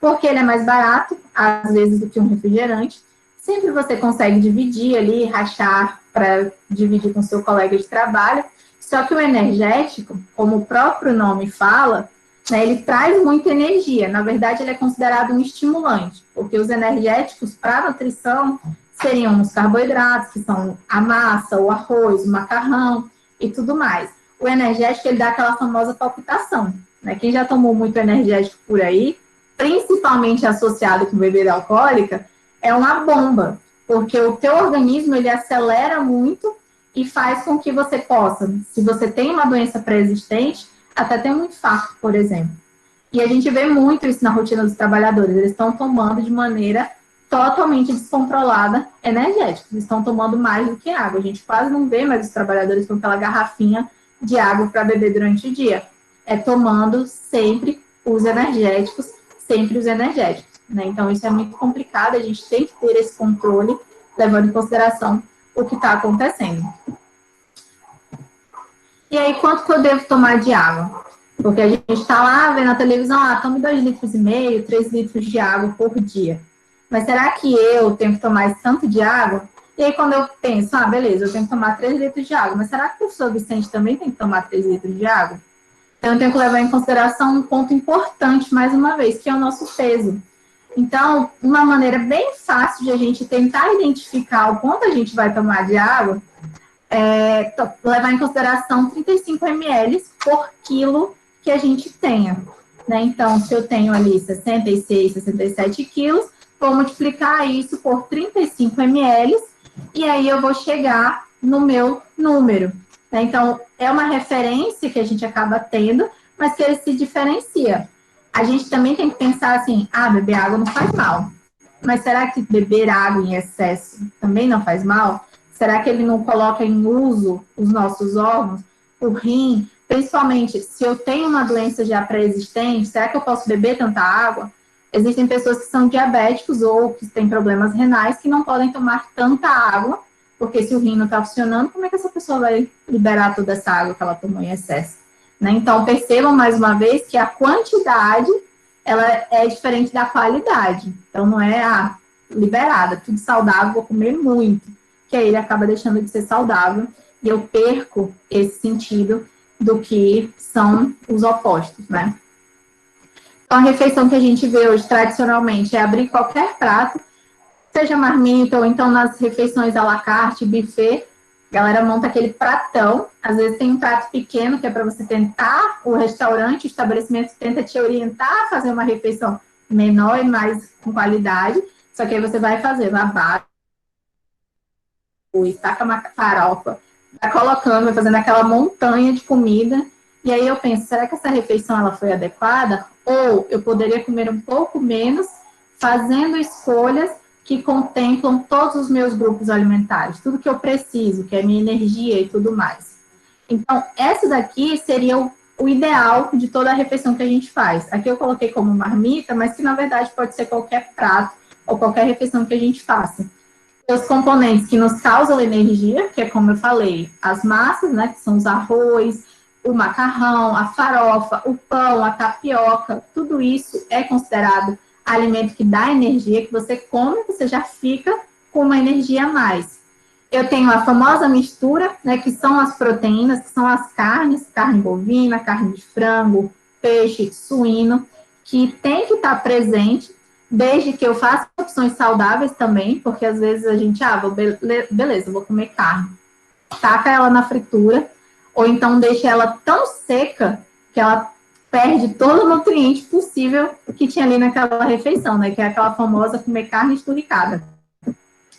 porque ele é mais barato, às vezes, do que um refrigerante. Sempre você consegue dividir ali, rachar para dividir com seu colega de trabalho. Só que o energético, como o próprio nome fala, né, ele traz muita energia. Na verdade, ele é considerado um estimulante, porque os energéticos para a nutrição seriam os carboidratos, que são a massa, o arroz, o macarrão e tudo mais. O energético, ele dá aquela famosa palpitação, né? Quem já tomou muito energético por aí, principalmente associado com bebida alcoólica, é uma bomba, porque o teu organismo, ele acelera muito e faz com que você possa, se você tem uma doença pré-existente, até ter um infarto, por exemplo. E a gente vê muito isso na rotina dos trabalhadores, eles estão tomando de maneira totalmente descontrolada energéticos, eles estão tomando mais do que água. A gente quase não vê mais os trabalhadores com aquela garrafinha de água para beber durante o dia. É tomando sempre os energéticos, né? Então, isso é muito complicado, a gente tem que ter esse controle, levando em consideração o que está acontecendo. E aí, quanto que eu devo tomar de água? Porque a gente está lá vendo na televisão, tome 2,5 litros, 3 litros de água por dia. Mas será que eu tenho que tomar esse tanto de água? E aí, quando eu penso, beleza, eu tenho que tomar 3 litros de água, mas será que o professor Vicente também tem que tomar 3 litros de água? Então, eu tenho que levar em consideração um ponto importante, mais uma vez, que é o nosso peso. Então, uma maneira bem fácil de a gente tentar identificar o quanto a gente vai tomar de água é levar em consideração 35 ml por quilo que a gente tenha, né? Então, se eu tenho ali 66, 67 quilos, vou multiplicar isso por 35 ml e aí eu vou chegar no meu número, né? Então, é uma referência que a gente acaba tendo, mas que ele se diferencia. A gente também tem que pensar assim, beber água não faz mal. Mas será que beber água em excesso também não faz mal? Será que ele não coloca em uso os nossos órgãos? O rim, principalmente, se eu tenho uma doença já pré-existente, será que eu posso beber tanta água? Existem pessoas que são diabéticos ou que têm problemas renais que não podem tomar tanta água, porque se o rim não está funcionando, como é que essa pessoa vai liberar toda essa água que ela tomou em excesso? Né? Então, percebam mais uma vez que a quantidade, ela é diferente da qualidade. Então, não é liberada, tudo saudável, vou comer muito, que aí ele acaba deixando de ser saudável e eu perco esse sentido do que são os opostos, né? Então, a refeição que a gente vê hoje, tradicionalmente, é abrir qualquer prato, seja marmita ou então nas refeições à la carte, buffet, a galera monta aquele pratão, às vezes tem um prato pequeno, que é para você tentar, o restaurante, o estabelecimento tenta te orientar a fazer uma refeição menor e mais com qualidade, só que aí você vai fazendo a base, taca uma farofa, vai colocando, vai fazendo aquela montanha de comida, e aí eu penso, será que essa refeição ela foi adequada? Ou eu poderia comer um pouco menos, fazendo escolhas que contemplam todos os meus grupos alimentares, tudo que eu preciso, que é minha energia e tudo mais. Então, essa daqui seria o ideal de toda a refeição que a gente faz. Aqui eu coloquei como marmita, mas que na verdade pode ser qualquer prato ou qualquer refeição que a gente faça. Os componentes que nos causam energia, que é como eu falei, as massas, né, que são os arroz, o macarrão, a farofa, o pão, a tapioca, tudo isso é considerado alimento que dá energia, que você come, você já fica com uma energia a mais. Eu tenho a famosa mistura, né, que são as proteínas, que são as carnes, carne bovina, carne de frango, peixe, suíno, que tem que estar presente, desde que eu faça opções saudáveis também, porque às vezes a gente, beleza, vou comer carne. Taca ela na fritura, ou então deixa ela tão seca que ela perde todo o nutriente possível que tinha ali naquela refeição, né? Que é aquela famosa comer carne esturricada.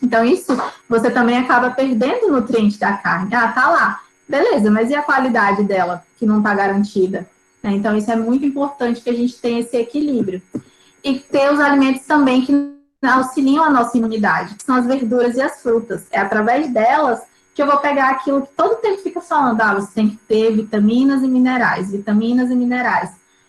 Então, isso, você também acaba perdendo o nutriente da carne. Tá lá. Beleza, mas e a qualidade dela, que não está garantida? Então, isso é muito importante que a gente tenha esse equilíbrio. E ter os alimentos também que auxiliam a nossa imunidade, que são as verduras e as frutas. É através delas que eu vou pegar aquilo que todo tempo fica falando, você tem que ter vitaminas e minerais.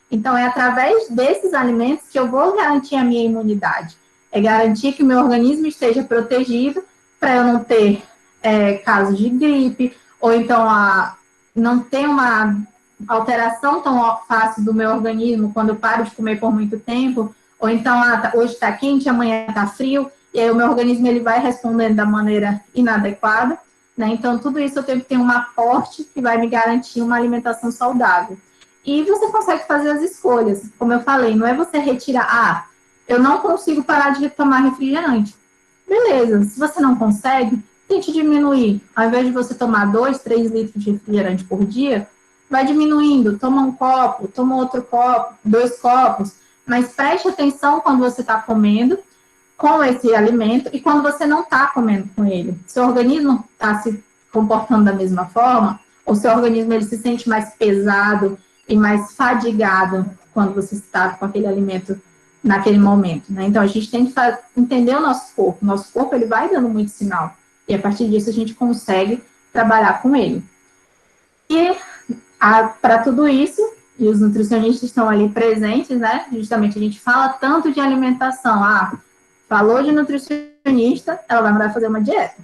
Então, é através desses alimentos que eu vou garantir a minha imunidade. É garantir que o meu organismo esteja protegido para eu não ter casos de gripe, ou então não tem uma alteração tão fácil do meu organismo quando eu paro de comer por muito tempo, ou então hoje está quente, amanhã está frio, e aí o meu organismo ele vai respondendo da maneira inadequada, né? Então, tudo isso eu tenho que ter um aporte que vai me garantir uma alimentação saudável. E você consegue fazer as escolhas, como eu falei, não é você retirar, eu não consigo parar de tomar refrigerante. Beleza, se você não consegue, tente diminuir. Ao invés de você tomar 2, 3 litros de refrigerante por dia, vai diminuindo, toma um copo, toma outro copo, 2 copos, mas preste atenção quando você está comendo com esse alimento e quando você não está comendo com ele. Seu organismo está se comportando da mesma forma, ou seu organismo ele se sente mais pesado e mais fadigado quando você está com aquele alimento naquele momento, né? Então, a gente tem que entender o nosso corpo. O nosso corpo, ele vai dando muito sinal. E, a partir disso, a gente consegue trabalhar com ele. E, para tudo isso, e os nutricionistas estão ali presentes, né? Justamente, a gente fala tanto de alimentação. Falou de nutricionista, ela vai mandar fazer uma dieta.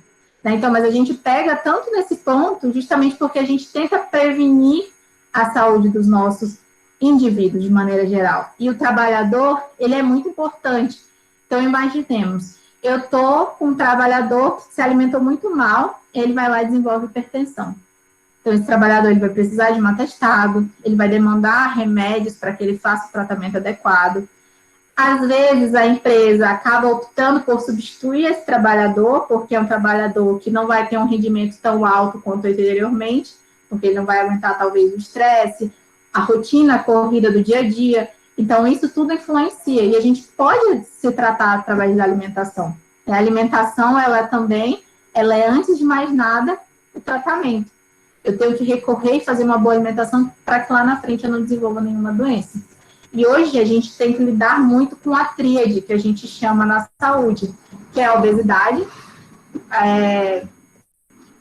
Né? Então, mas a gente pega tanto nesse ponto, justamente porque a gente tenta prevenir a saúde dos nossos indivíduos, de maneira geral. E o trabalhador, ele é muito importante. Então, imaginemos, eu estou com um trabalhador que se alimentou muito mal, ele vai lá e desenvolve hipertensão. Então, esse trabalhador ele vai precisar de um atestado, ele vai demandar remédios para que ele faça o tratamento adequado. Às vezes, a empresa acaba optando por substituir esse trabalhador, porque é um trabalhador que não vai ter um rendimento tão alto quanto anteriormente, porque ele não vai aguentar, talvez, o estresse, a rotina, a corrida do dia a dia. Então, isso tudo influencia. E a gente pode se tratar através da alimentação. A alimentação, ela é, antes de mais nada, o tratamento. Eu tenho que recorrer e fazer uma boa alimentação para que lá na frente eu não desenvolva nenhuma doença. E hoje a gente tem que lidar muito com a tríade, que a gente chama na saúde, que é a obesidade.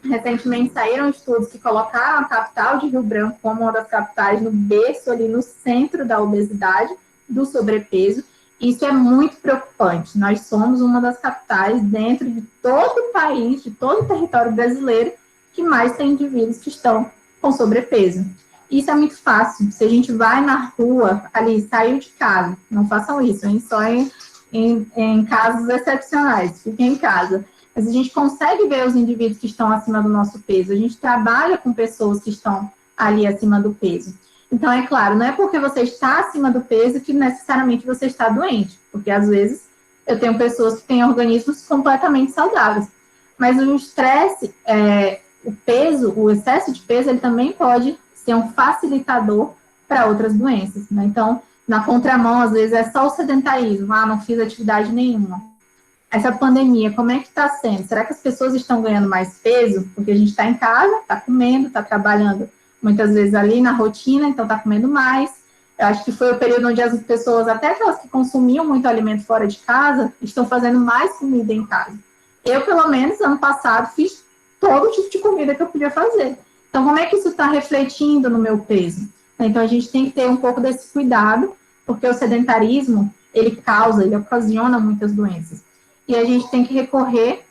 Recentemente saíram estudos que colocaram a capital de Rio Branco como uma das capitais no berço, ali no centro da obesidade, do sobrepeso. Isso é muito preocupante. Nós somos uma das capitais dentro de todo o país, de todo o território brasileiro, que mais tem indivíduos que estão com sobrepeso. Isso é muito fácil. Se a gente vai na rua, ali, saiu de casa, não façam isso, hein? Só em casos excepcionais, fiquem em casa. Mas a gente consegue ver os indivíduos que estão acima do nosso peso. A gente trabalha com pessoas que estão ali acima do peso. Então, é claro, não é porque você está acima do peso que necessariamente você está doente. Porque, às vezes, eu tenho pessoas que têm organismos completamente saudáveis. Mas o estresse, o peso, o excesso de peso, ele também pode ser um facilitador para outras doenças, né? Então, na contramão, às vezes, é só o sedentarismo. Não fiz atividade nenhuma. Essa pandemia, como é que está sendo? Será que as pessoas estão ganhando mais peso? Porque a gente está em casa, está comendo, está trabalhando muitas vezes ali na rotina, então está comendo mais. Eu acho que foi o período onde as pessoas, até aquelas que consumiam muito alimento fora de casa, estão fazendo mais comida em casa. Eu, pelo menos, ano passado, fiz todo tipo de comida que eu podia fazer. Então, como é que isso está refletindo no meu peso? Então, a gente tem que ter um pouco desse cuidado, porque o sedentarismo, ele ocasiona muitas doenças. E a gente tem que recorrer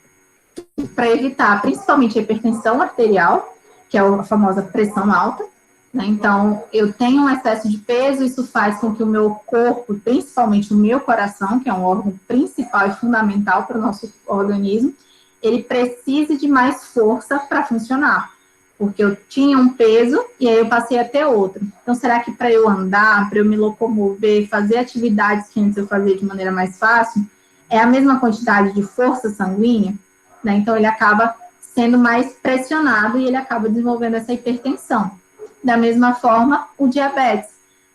para evitar, principalmente, a hipertensão arterial, que é a famosa pressão alta, né? Então, eu tenho um excesso de peso, isso faz com que o meu corpo, principalmente o meu coração, que é um órgão principal e fundamental para o nosso organismo, ele precise de mais força para funcionar. Porque eu tinha um peso e aí eu passei a ter outro. Então, será que para eu andar, para eu me locomover, fazer atividades que antes eu fazia de maneira mais fácil, é a mesma quantidade de força sanguínea? Né? Então, ele acaba sendo mais pressionado e ele acaba desenvolvendo essa hipertensão. Da mesma forma, o diabetes.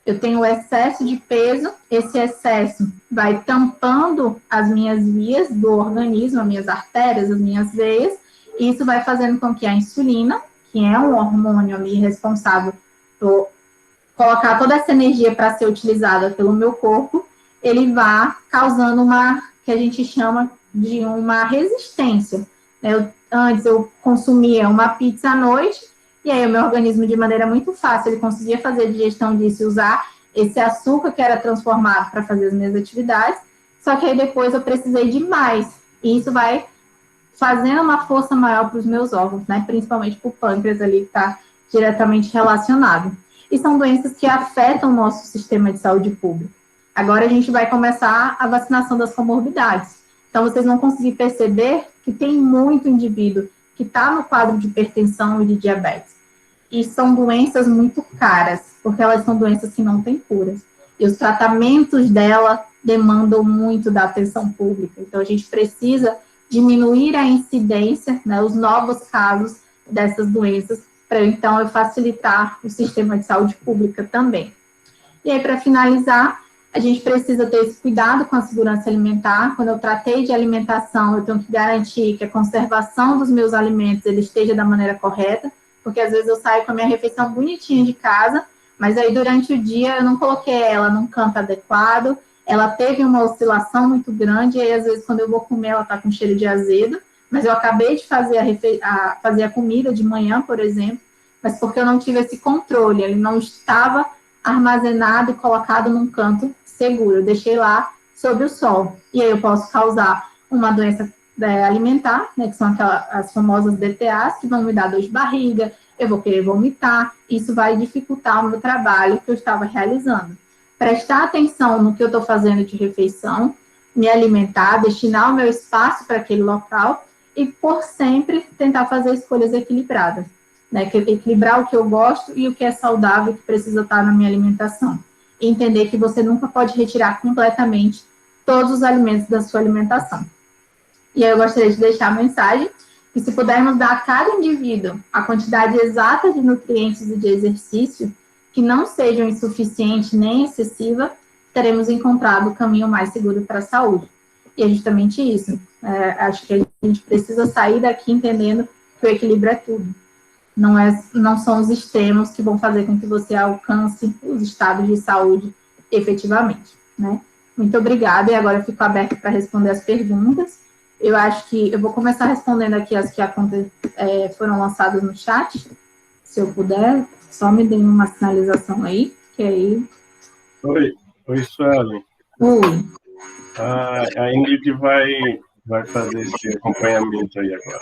Eu tenho o excesso de peso, esse excesso vai tampando as minhas vias do organismo, as minhas artérias, as minhas veias, e isso vai fazendo com que a insulina, que é um hormônio ali responsável por colocar toda essa energia para ser utilizada pelo meu corpo, ele vá causando que a gente chama de uma resistência. Antes eu consumia uma pizza à noite, e aí o meu organismo, de maneira muito fácil, ele conseguia fazer a digestão disso e usar esse açúcar que era transformado para fazer as minhas atividades, só que aí depois eu precisei de mais, e isso vai fazendo uma força maior para os meus órgãos, né? Principalmente para o pâncreas ali, que está diretamente relacionado. E são doenças que afetam o nosso sistema de saúde pública. Agora a gente vai começar a vacinação das comorbidades. Então, vocês vão conseguir perceber que tem muito indivíduo que está no quadro de hipertensão e de diabetes. E são doenças muito caras, porque elas são doenças que não têm curas. E os tratamentos dela demandam muito da atenção pública. Então, a gente precisa diminuir a incidência, né, os novos casos dessas doenças, para então eu facilitar o sistema de saúde pública também. E aí, para finalizar, a gente precisa ter esse cuidado com a segurança alimentar. Quando eu tratei de alimentação, eu tenho que garantir que a conservação dos meus alimentos ele esteja da maneira correta, porque às vezes eu saio com a minha refeição bonitinha de casa, mas aí durante o dia eu não coloquei ela num canto adequado, ela teve uma oscilação muito grande, e aí às vezes quando eu vou comer ela está com cheiro de azedo, mas eu acabei de fazer fazer a comida de manhã, por exemplo, mas porque eu não tive esse controle, ele não estava armazenado e colocado num canto seguro, eu deixei lá sob o sol, e aí eu posso causar uma doença alimentar, né, que são as famosas DTAs, que vão me dar dor de barriga, eu vou querer vomitar, isso vai dificultar o meu trabalho que eu estava realizando. Prestar atenção no que eu estou fazendo de refeição, me alimentar, destinar o meu espaço para aquele local e, por sempre, tentar fazer escolhas equilibradas, né, equilibrar o que eu gosto e o que é saudável, que precisa estar na minha alimentação. E entender que você nunca pode retirar completamente todos os alimentos da sua alimentação. E aí eu gostaria de deixar a mensagem que se pudermos dar a cada indivíduo a quantidade exata de nutrientes e de exercício, que não sejam insuficiente nem excessiva, teremos encontrado o caminho mais seguro para a saúde. E é justamente isso. Acho que a gente precisa sair daqui entendendo que o equilíbrio é tudo. Não são os extremos que vão fazer com que você alcance os estados de saúde efetivamente, né? Muito obrigada, e agora eu fico aberta para responder as perguntas. Eu acho que eu vou começar respondendo aqui as que foram lançadas no chat, se eu puder, só me dê uma sinalização aí, que aí... Oi, Suelen. Oi. A Ingrid vai fazer esse acompanhamento aí agora.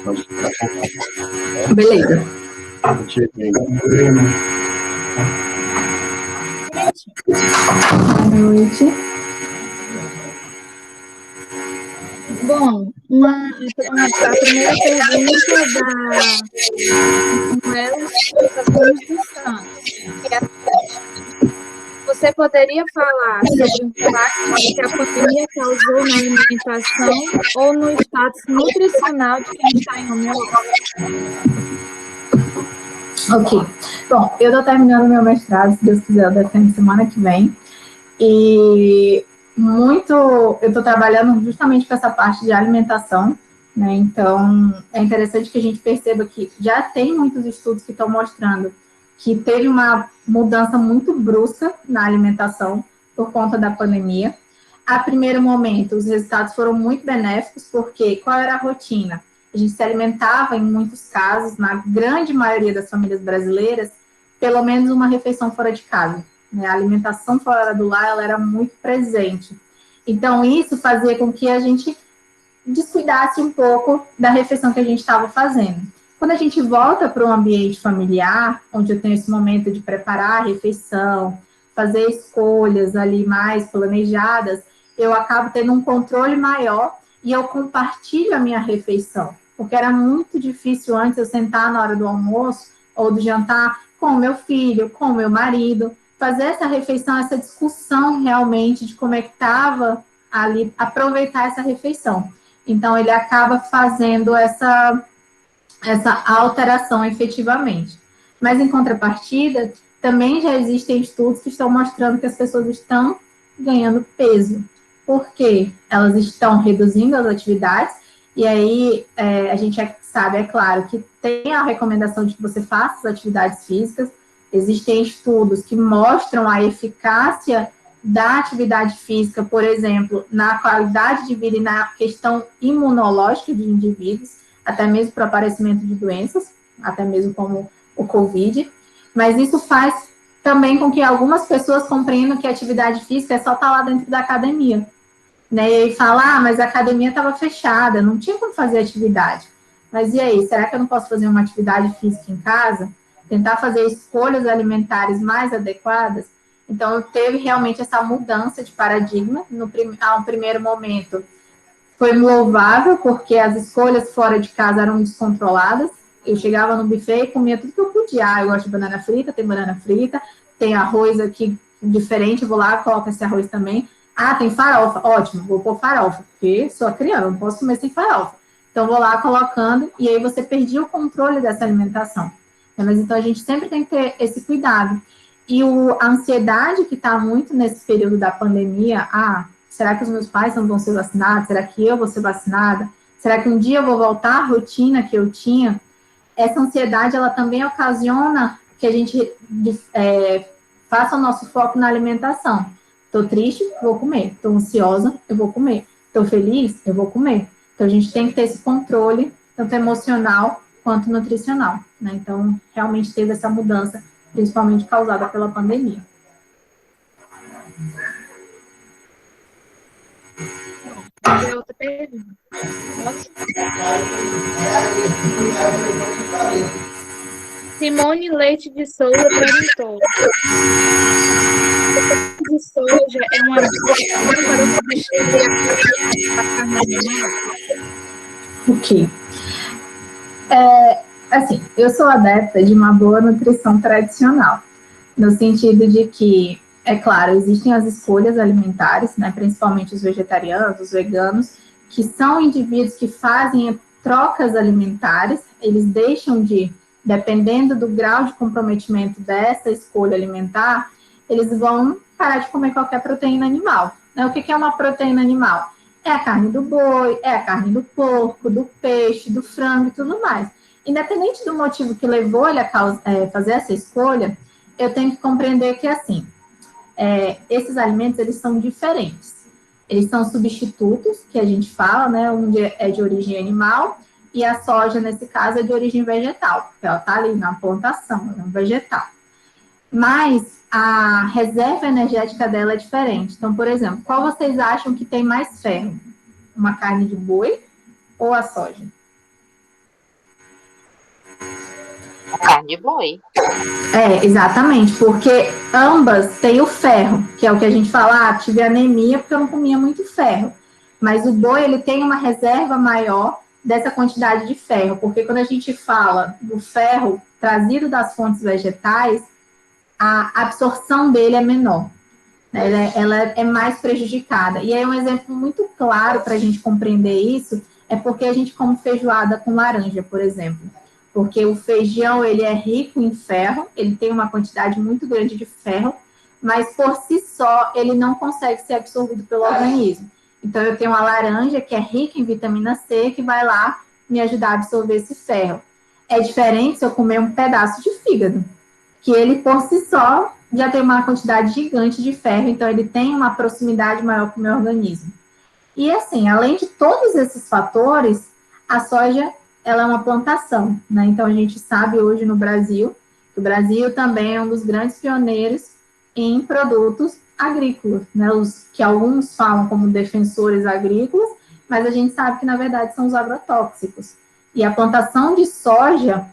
Pode ficar com calma. Beleza. Boa noite. Bom, a primeira pergunta da Manuela Gomes dos Santos. Você poderia falar sobre o impacto que a pandemia causou na alimentação ou no status nutricional de quem está em home office? Ok. Bom, eu estou terminando meu mestrado, se Deus quiser, eu defendo semana que vem. E eu estou trabalhando justamente com essa parte de alimentação, né? Então, é interessante que a gente perceba que já tem muitos estudos que estão mostrando que teve uma mudança muito brusca na alimentação por conta da pandemia. A primeiro momento, os resultados foram muito benéficos, porque qual era a rotina? A gente se alimentava, em muitos casos, na grande maioria das famílias brasileiras, pelo menos uma refeição fora de casa. A alimentação fora do lar, ela era muito presente. Então, isso fazia com que a gente descuidasse um pouco da refeição que a gente estava fazendo. Quando a gente volta para um ambiente familiar, onde eu tenho esse momento de preparar a refeição, fazer escolhas ali mais planejadas, eu acabo tendo um controle maior e eu compartilho a minha refeição. Porque era muito difícil antes eu sentar na hora do almoço ou do jantar com o meu filho, com o meu marido, fazer essa refeição, essa discussão realmente de como é que estava ali, aproveitar essa refeição. Então, ele acaba fazendo essa alteração efetivamente. Mas, em contrapartida, também já existem estudos que estão mostrando que as pessoas estão ganhando peso. Por quê? Elas estão reduzindo as atividades, e aí a gente sabe, é claro, que tem a recomendação de que você faça as atividades físicas. Existem estudos que mostram a eficácia da atividade física, por exemplo, na qualidade de vida e na questão imunológica de indivíduos, até mesmo para o aparecimento de doenças, até mesmo como o Covid, mas isso faz também com que algumas pessoas compreendam que a atividade física é só estar lá dentro da academia. né? E aí fala, mas a academia estava fechada, não tinha como fazer atividade. Mas e aí, será que eu não posso fazer uma atividade física em casa? Tentar fazer escolhas alimentares mais adequadas? Então, teve realmente essa mudança de paradigma. A um primeiro momento, foi louvável, porque as escolhas fora de casa eram descontroladas. Eu chegava no buffet e comia tudo que eu podia. Eu gosto de banana frita, tem banana frita, tem arroz aqui diferente, vou lá, coloco esse arroz também. Ah, tem farofa, ótimo, vou pôr farofa, porque sou criança, não posso comer sem farofa. Então, vou lá colocando, e aí você perdia o controle dessa alimentação. Mas então, a gente sempre tem que ter esse cuidado. E a ansiedade que está muito nesse período da pandemia, será que os meus pais não vão ser vacinados? Será que eu vou ser vacinada? Será que um dia eu vou voltar à rotina que eu tinha? Essa ansiedade, ela também ocasiona que a gente faça o nosso foco na alimentação. Estou triste, vou comer. Estou ansiosa, eu vou comer. Estou feliz, eu vou comer. Então, a gente tem que ter esse controle, tanto emocional quanto nutricional, né? Então, realmente teve essa mudança, principalmente causada pela pandemia. Outra pergunta. Simone Leite de Souza perguntou: a de soja é uma boa para o substituir a carne animal? O quê? Assim, eu sou adepta de uma boa nutrição tradicional, no sentido de que, é claro, existem as escolhas alimentares, né, principalmente os vegetarianos, os veganos, que são indivíduos que fazem trocas alimentares, eles deixam de, dependendo do grau de comprometimento dessa escolha alimentar, eles vão parar de comer qualquer proteína animal. Né? O que é uma proteína animal? É a carne do boi, é a carne do porco, do peixe, do frango e tudo mais. Independente do motivo que levou ele a fazer essa escolha, eu tenho que compreender que, assim, esses alimentos, eles são diferentes. Eles são substitutos, que a gente fala, né? Um é de origem animal e a soja, nesse caso, é de origem vegetal, porque ela está ali na plantação, é um vegetal. Mas a reserva energética dela é diferente. Então, por exemplo, qual vocês acham que tem mais ferro? Uma carne de boi ou a soja? Carne de boi. Exatamente, porque ambas têm o ferro, que é o que a gente fala, tive anemia porque eu não comia muito ferro. Mas o boi, ele tem uma reserva maior dessa quantidade de ferro, porque quando a gente fala do ferro trazido das fontes vegetais, a absorção dele é menor, né? Ela é mais prejudicada. E aí um exemplo muito claro para a gente compreender isso é porque a gente come feijoada com laranja, por exemplo. Porque o feijão, ele é rico em ferro, ele tem uma quantidade muito grande de ferro, mas por si só, ele não consegue ser absorvido pelo organismo. Então, eu tenho a laranja, que é rica em vitamina C, que vai lá me ajudar a absorver esse ferro. É diferente se eu comer um pedaço de fígado, que ele, por si só, já tem uma quantidade gigante de ferro, então ele tem uma proximidade maior com o meu organismo. E, assim, além de todos esses fatores, a soja, ela é uma plantação, né? Então, a gente sabe hoje no Brasil, que o Brasil também é um dos grandes pioneiros em produtos agrícolas, né? Os que alguns falam como defensores agrícolas, mas a gente sabe que, na verdade, são os agrotóxicos. E a plantação de soja,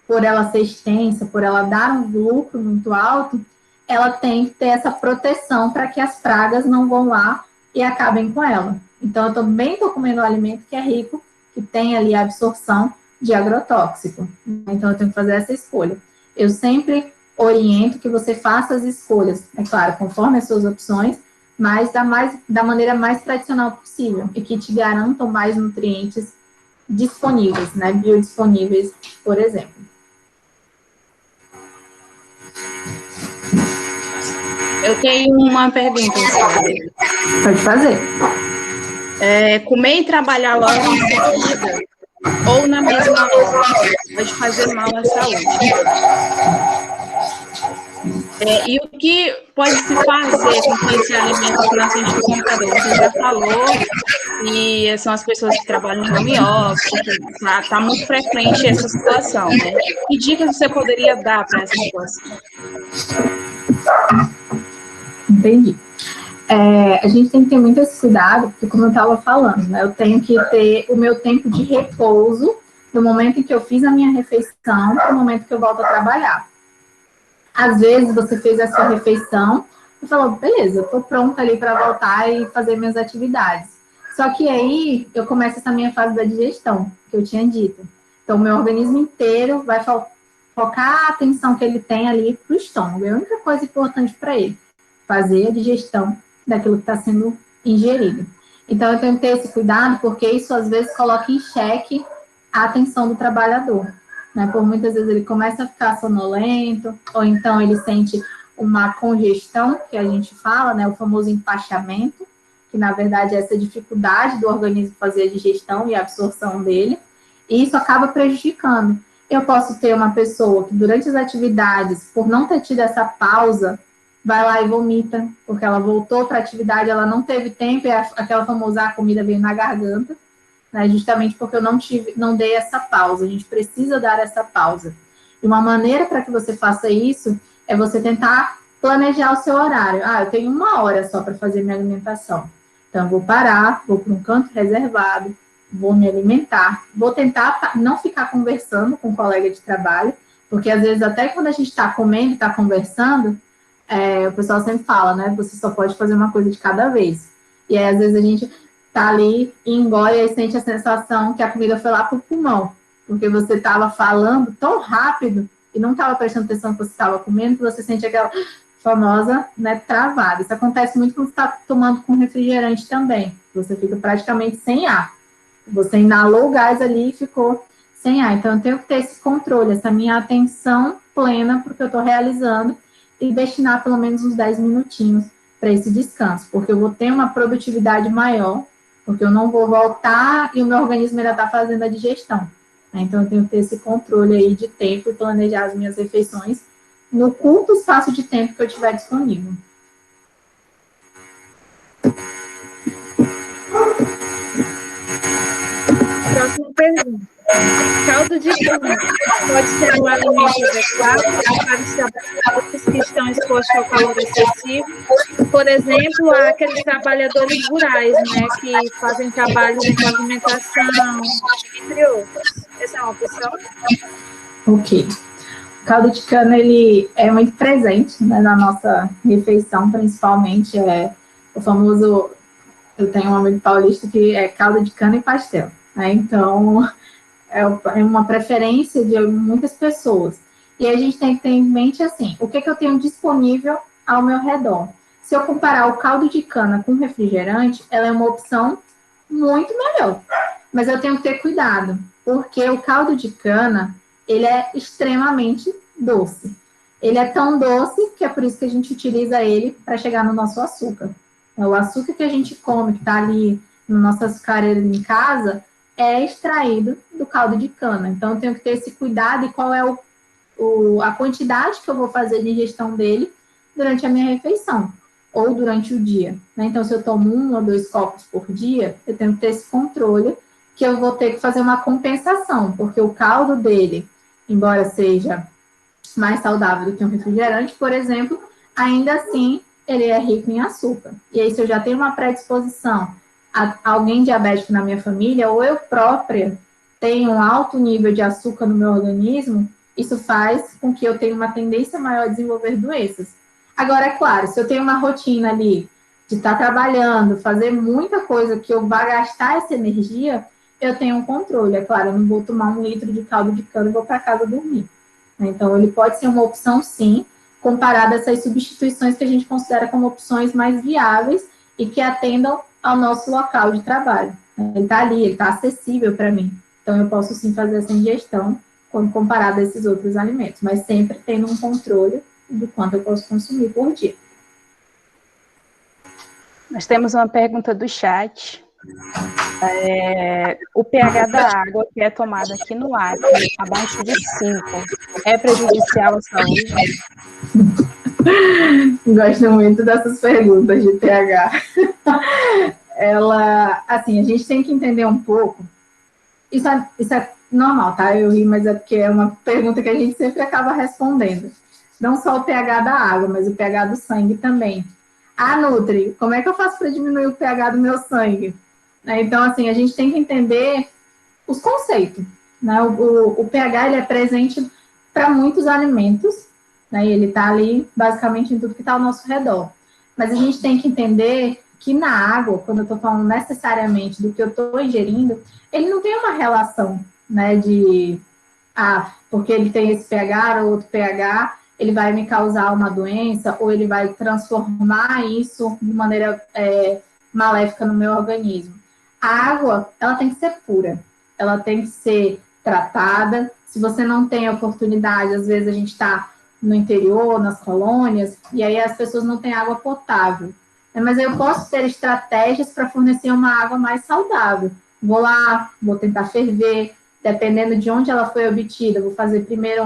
por ela ser extensa, por ela dar um lucro muito alto, ela tem que ter essa proteção para que as pragas não vão lá e acabem com ela. Então, eu também estou comendo um alimento que é rico, que tem ali a absorção de agrotóxico. Então, eu tenho que fazer essa escolha. Eu sempre oriento que você faça as escolhas, é claro, conforme as suas opções, mas da maneira mais tradicional possível e que te garantam mais nutrientes disponíveis, né, biodisponíveis, por exemplo. Eu tenho uma pergunta. Pode fazer. Comer e trabalhar logo em seguida ou na mesma hora pode fazer mal à saúde. E o que pode se fazer com esse alimento na frente do computador? Você já falou, e são as pessoas que trabalham em home office, que está muito frequente essa situação, né? Que dicas você poderia dar para essa situação? Entendi. a gente tem que ter muito esse cuidado, porque como eu estava falando, né, eu tenho que ter o meu tempo de repouso do momento em que eu fiz a minha refeição para o momento que eu volto a trabalhar. Às vezes você fez a sua refeição e falou, beleza, eu estou pronta ali para voltar e fazer minhas atividades. Só que aí eu começo essa minha fase da digestão, que eu tinha dito. Então, o meu organismo inteiro vai focar a atenção que ele tem ali para o estômago. É a única coisa importante para ele, fazer a digestão daquilo que está sendo ingerido. Então, eu tenho que ter esse cuidado, porque isso às vezes coloca em xeque a atenção do trabalhador. Né? Por muitas vezes ele começa a ficar sonolento, ou então ele sente uma congestão, que a gente fala, né? O famoso empachamento, que na verdade é essa dificuldade do organismo fazer a digestão e a absorção dele, e isso acaba prejudicando. Eu posso ter uma pessoa que durante as atividades, por não ter tido essa pausa, vai lá e vomita, porque ela voltou para a atividade, ela não teve tempo, e aquela famosa a comida veio na garganta, né, justamente porque eu não dei essa pausa. A gente precisa dar essa pausa. E uma maneira para que você faça isso é você tentar planejar o seu horário. Eu tenho 1 hora só para fazer minha alimentação. Então, eu vou parar, vou para um canto reservado, vou me alimentar, vou tentar não ficar conversando com um colega de trabalho, porque às vezes até quando a gente está comendo e está conversando, o pessoal sempre fala, né? Você só pode fazer uma coisa de cada vez. E aí, às vezes, a gente tá ali e engole e sente a sensação que a comida foi lá pro pulmão, porque você estava falando tão rápido e não estava prestando atenção no que você estava comendo, que você sente aquela famosa, né, travada. Isso acontece muito quando você está tomando com refrigerante também. Você fica praticamente sem ar. Você inalou o gás ali e ficou sem ar. Então, eu tenho que ter esse controle, essa minha atenção plena para o que eu estou realizando e destinar pelo menos uns 10 minutinhos para esse descanso, porque eu vou ter uma produtividade maior, porque eu não vou voltar e o meu organismo ainda está fazendo a digestão. Né? Então, eu tenho que ter esse controle aí de tempo e planejar as minhas refeições no curto espaço de tempo que eu tiver disponível. Próxima pergunta. Caldo de cana pode ser um alimento adequado para os trabalhadores que estão expostos ao calor excessivo? Por exemplo, aqueles trabalhadores rurais, né, que fazem trabalho de pavimentação, entre outros. Essa é uma opção? Ok. O caldo de cana, ele é muito presente, né, na nossa refeição, principalmente o famoso, eu tenho um amigo paulista que é caldo de cana e pastel. Né? Então, é uma preferência de muitas pessoas. E a gente tem que ter em mente, assim, o que eu tenho disponível ao meu redor. Se eu comparar o caldo de cana com refrigerante, ela é uma opção muito melhor. Mas eu tenho que ter cuidado, porque o caldo de cana, ele é extremamente doce. Ele é tão doce que é por isso que a gente utiliza ele para chegar no nosso açúcar. O açúcar que a gente come, que está ali no nosso açucareiro em casa, é extraído do caldo de cana. Então, eu tenho que ter esse cuidado e qual é a quantidade que eu vou fazer de ingestão dele durante a minha refeição ou durante o dia. Né? Então, se eu tomo 1 ou 2 copos por dia, eu tenho que ter esse controle que eu vou ter que fazer uma compensação, porque o caldo dele, embora seja mais saudável do que um refrigerante, por exemplo, ainda assim, ele é rico em açúcar. E aí, se eu já tenho uma predisposição alguém diabético na minha família, ou eu própria tenho um alto nível de açúcar no meu organismo, isso faz com que eu tenha uma tendência maior a desenvolver doenças. Agora, é claro, se eu tenho uma rotina ali de estar trabalhando, fazer muita coisa que eu vá gastar essa energia, eu tenho um controle. É claro, eu não vou tomar 1 litro de caldo de cana e vou para casa dormir. Então, ele pode ser uma opção, sim, comparado a essas substituições que a gente considera como opções mais viáveis e que atendam ao nosso local de trabalho. Ele está ali, ele está acessível para mim. Então, eu posso sim fazer essa ingestão quando comparado a esses outros alimentos, mas sempre tendo um controle do quanto eu posso consumir por dia. Nós temos uma pergunta do chat. O pH da água que é tomada aqui no Acre, abaixo de 5, é prejudicial à saúde? Gosto muito dessas perguntas de pH. Assim, a gente tem que entender um pouco. Isso é normal, tá? Eu ri, mas é porque é uma pergunta que a gente sempre acaba respondendo. Não só o pH da água, mas o pH do sangue também. Nutri, como é que eu faço para diminuir o pH do meu sangue? Né? Então, assim, a gente tem que entender os conceitos. Né? O pH ele é presente para muitos alimentos, né? E ele está ali basicamente em tudo que está ao nosso redor. Mas a gente tem que entender que na água, quando eu estou falando necessariamente do que eu estou ingerindo, ele não tem uma relação, né, de porque ele tem esse pH ou outro pH, ele vai me causar uma doença ou ele vai transformar isso de maneira maléfica no meu organismo. A água, ela tem que ser pura, ela tem que ser tratada. Se você não tem oportunidade, às vezes a gente está no interior, nas colônias, e aí as pessoas não têm água potável. Mas eu posso ter estratégias para fornecer uma água mais saudável. Vou lá, vou tentar ferver, dependendo de onde ela foi obtida, vou fazer primeiro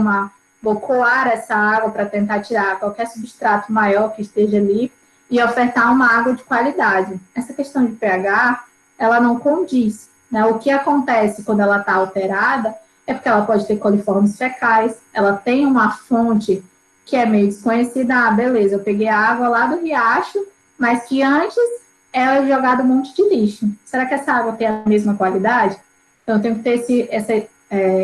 vou coar essa água para tentar tirar qualquer substrato maior que esteja ali e ofertar uma água de qualidade. Essa questão de pH, ela não condiz, né? O que acontece quando ela está alterada é porque ela pode ter coliformes fecais, ela tem uma fonte que é meio desconhecida. Beleza, eu peguei a água lá do riacho, mas que antes ela é jogada um monte de lixo. Será que essa água tem a mesma qualidade? Então, eu tenho que ter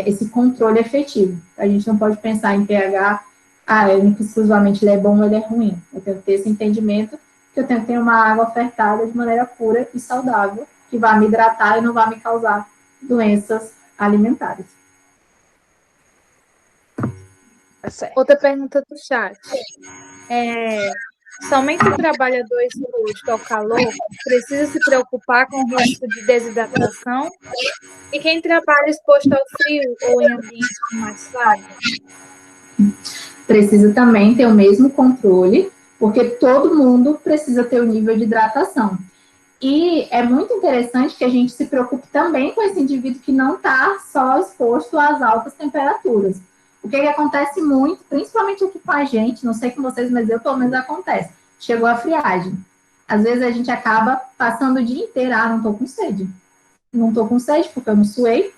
esse controle efetivo. A gente não pode pensar em pH, exclusivamente ele é bom ou ele é ruim. Eu tenho que ter esse entendimento que eu tenho que ter uma água ofertada de maneira pura e saudável, que vai me hidratar e não vai me causar doenças alimentares. Outra pergunta do chat. Somente o trabalhador exposto ao calor precisa se preocupar com o risco de desidratação? E quem trabalha exposto ao frio ou em ambientes com mais fácil? Precisa também ter o mesmo controle, porque todo mundo precisa ter o nível de hidratação. E é muito interessante que a gente se preocupe também com esse indivíduo que não está só exposto às altas temperaturas. O que acontece muito, principalmente aqui com a gente, não sei com vocês, mas pelo menos acontece. Chegou a friagem. Às vezes a gente acaba passando o dia inteiro, não estou com sede. Não estou com sede porque eu não suei,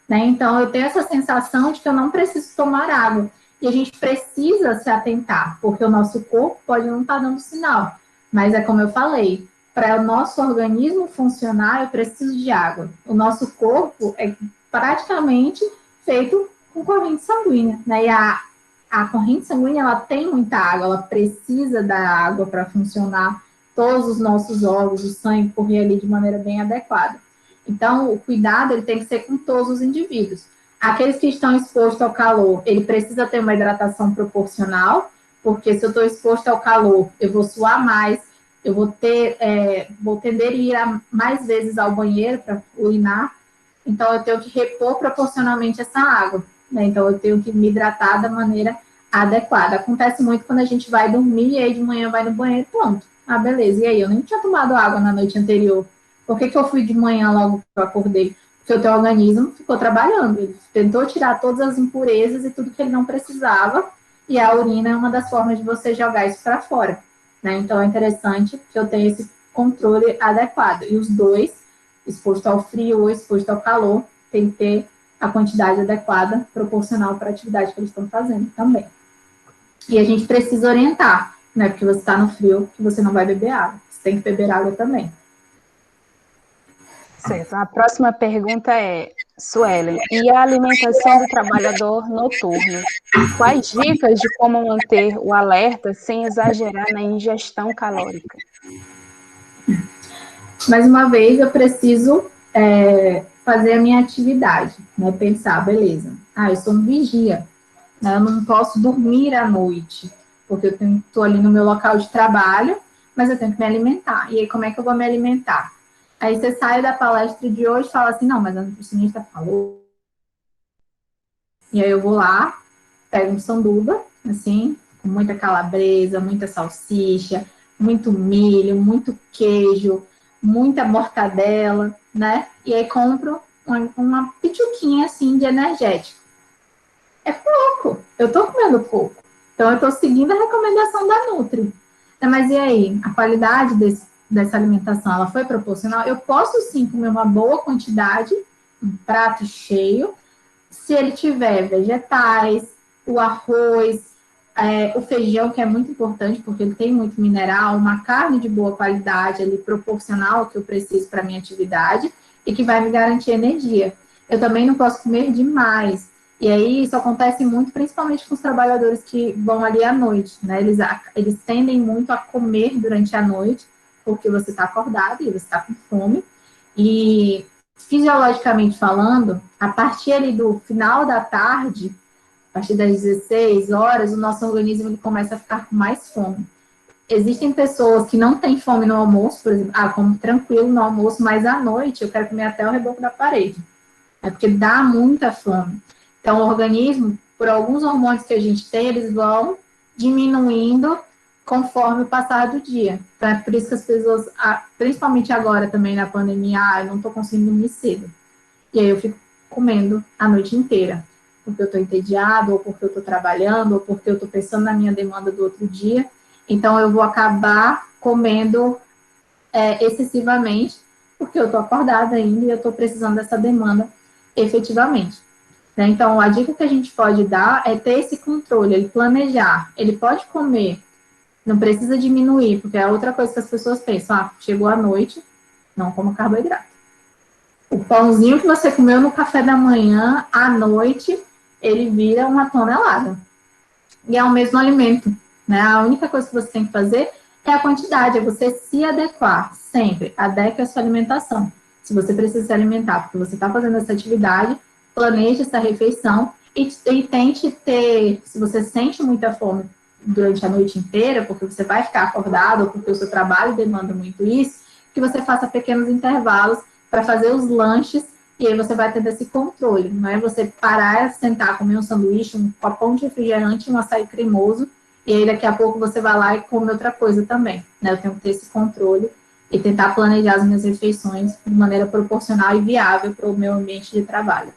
né? Então eu tenho essa sensação de que eu não preciso tomar água. E a gente precisa se atentar, porque o nosso corpo pode não estar dando sinal. Mas é como eu falei, para o nosso organismo funcionar, eu preciso de água. O nosso corpo é praticamente feito com corrente sanguínea, né? E a corrente sanguínea, ela tem muita água, ela precisa da água para funcionar, todos os nossos órgãos, o sangue correr ali de maneira bem adequada. Então, o cuidado ele tem que ser com todos os indivíduos. Aqueles que estão expostos ao calor, ele precisa ter uma hidratação proporcional, porque se eu estou exposto ao calor, eu vou suar mais, eu vou tender a ir mais vezes ao banheiro para urinar, então eu tenho que repor proporcionalmente essa água, né? Então eu tenho que me hidratar da maneira adequada. Acontece muito quando a gente vai dormir e aí de manhã vai no banheiro, pronto. Beleza, e aí? Eu nem tinha tomado água na noite anterior. Por que eu fui de manhã logo que eu acordei? Porque o teu organismo ficou trabalhando, ele tentou tirar todas as impurezas e tudo que ele não precisava, e a urina é uma das formas de você jogar isso para fora, né? Então é interessante que eu tenha esse controle adequado. E os dois, exposto ao frio ou exposto ao calor, tem que ter a quantidade adequada, proporcional para a atividade que eles estão fazendo também. E a gente precisa orientar, né? Porque você está no frio, que você não vai beber água, você tem que beber água também. Certo. A próxima pergunta é, Suelen, e a alimentação do trabalhador noturno? Quais dicas de como manter o alerta sem exagerar na ingestão calórica? Mais uma vez, eu preciso fazer a minha atividade, né? Pensar, beleza, eu sou um vigia, né? Eu não posso dormir à noite, porque eu estou ali no meu local de trabalho, mas eu tenho que me alimentar. E aí, como é que eu vou me alimentar? Aí você sai da palestra de hoje e fala assim, não, mas a nutricionista falou. E aí eu vou lá, pego um sanduba, assim, com muita calabresa, muita salsicha, muito milho, muito queijo, muita mortadela, né? E aí compro uma pituquinha, assim, de energético. É pouco, eu tô comendo pouco. Então eu tô seguindo a recomendação da Nutri. Mas e aí, a qualidade dessa alimentação, ela foi proporcional? Eu posso sim comer uma boa quantidade, um prato cheio, se ele tiver vegetais, o arroz, o feijão, que é muito importante, porque ele tem muito mineral, uma carne de boa qualidade, ali, proporcional ao que eu preciso para a minha atividade, e que vai me garantir energia. Eu também não posso comer demais. E aí, isso acontece muito, principalmente com os trabalhadores que vão ali à noite, né? Eles tendem muito a comer durante a noite, porque você está acordado e você está com fome. E, fisiologicamente falando, a partir ali do final da tarde, a partir das 16 horas, o nosso organismo ele começa a ficar com mais fome. Existem pessoas que não têm fome no almoço, por exemplo, como tranquilo no almoço, mas à noite eu quero comer até o reboco da parede. É porque dá muita fome. Então, o organismo, por alguns hormônios que a gente tem, eles vão diminuindo conforme o passar do dia. Então, é por isso que as pessoas, principalmente agora também na pandemia, eu não estou conseguindo dormir cedo. E aí eu fico comendo a noite inteira. Porque eu estou entediado, ou porque eu estou trabalhando, ou porque eu estou pensando na minha demanda do outro dia. Então, eu vou acabar comendo excessivamente, porque eu estou acordada ainda e eu estou precisando dessa demanda efetivamente. Né? Então, a dica que a gente pode dar é ter esse controle, ele planejar. Ele pode comer, não precisa diminuir, porque é outra coisa que as pessoas pensam, chegou a noite, não coma carboidrato. O pãozinho que você comeu no café da manhã, à noite, ele vira 1 tonelada. E é o mesmo alimento, né? A única coisa que você tem que fazer é a quantidade, é você se adequar sempre. Adeque a sua alimentação. Se você precisa se alimentar porque você está fazendo essa atividade, planeje essa refeição e tente ter, se você sente muita fome durante a noite inteira, porque você vai ficar acordado ou porque o seu trabalho demanda muito isso, que você faça pequenos intervalos para fazer os lanches e aí você vai ter esse controle. Não é você parar, sentar, comer um sanduíche, um copão de refrigerante, um açaí cremoso, e aí daqui a pouco você vai lá e come outra coisa também. Né? Eu tenho que ter esse controle e tentar planejar as minhas refeições de maneira proporcional e viável para o meu ambiente de trabalho.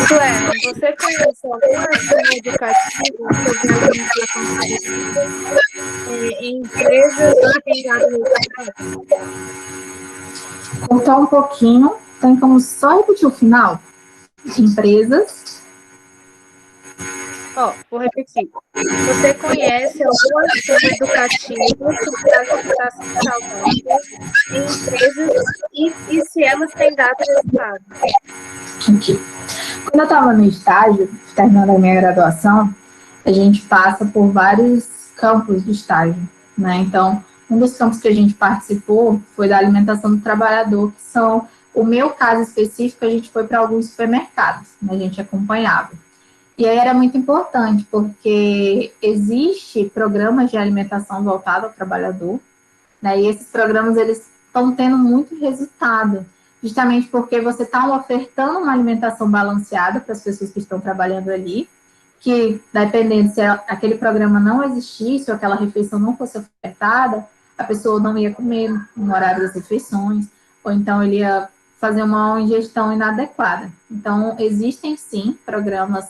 Suelen, você conhece alguma ação educativa sobre alimentação saudável em empresas que têm dado resultado? Contar um pouquinho, tem como só repetir o final? Empresas. Vou repetir. Você conhece alguma ação educativa sobre alimentação saudável em empresas e se elas têm dado resultado? Aqui. Quando eu estava no estágio, terminando a minha graduação, a gente passa por vários campos de estágio, né? Então, um dos campos que a gente participou foi da alimentação do trabalhador, que são, o meu caso específico, a gente foi para alguns supermercados, né? A gente acompanhava. E aí era muito importante, porque existe programas de alimentação voltado ao trabalhador, né? E esses programas, eles estão tendo muito resultado, justamente porque você está ofertando uma alimentação balanceada para as pessoas que estão trabalhando ali, que, dependendo se aquele programa não existisse ou aquela refeição não fosse ofertada, a pessoa não ia comer no horário das refeições, ou então ele ia fazer uma ingestão inadequada. Então, existem, sim, programas,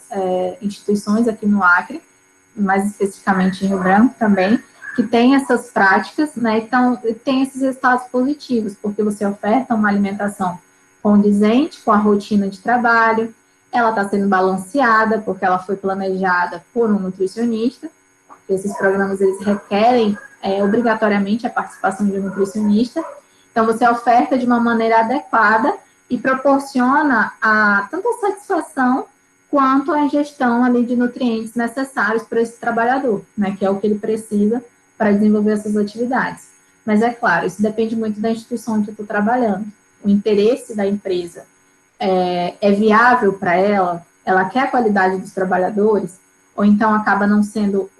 instituições aqui no Acre, mais especificamente em Rio Branco também, que tem essas práticas, né, então tem esses resultados positivos, porque você oferta uma alimentação condizente com a rotina de trabalho, ela está sendo balanceada, porque ela foi planejada por um nutricionista, esses programas, eles requerem obrigatoriamente a participação de um nutricionista, então você oferta de uma maneira adequada e proporciona tanto a satisfação quanto a ingestão ali de nutrientes necessários para esse trabalhador, né, que é o que ele precisa para desenvolver essas atividades. Mas é claro, isso depende muito da instituição onde eu estou trabalhando. O interesse da empresa é viável para ela quer a qualidade dos trabalhadores, ou então acaba não sendo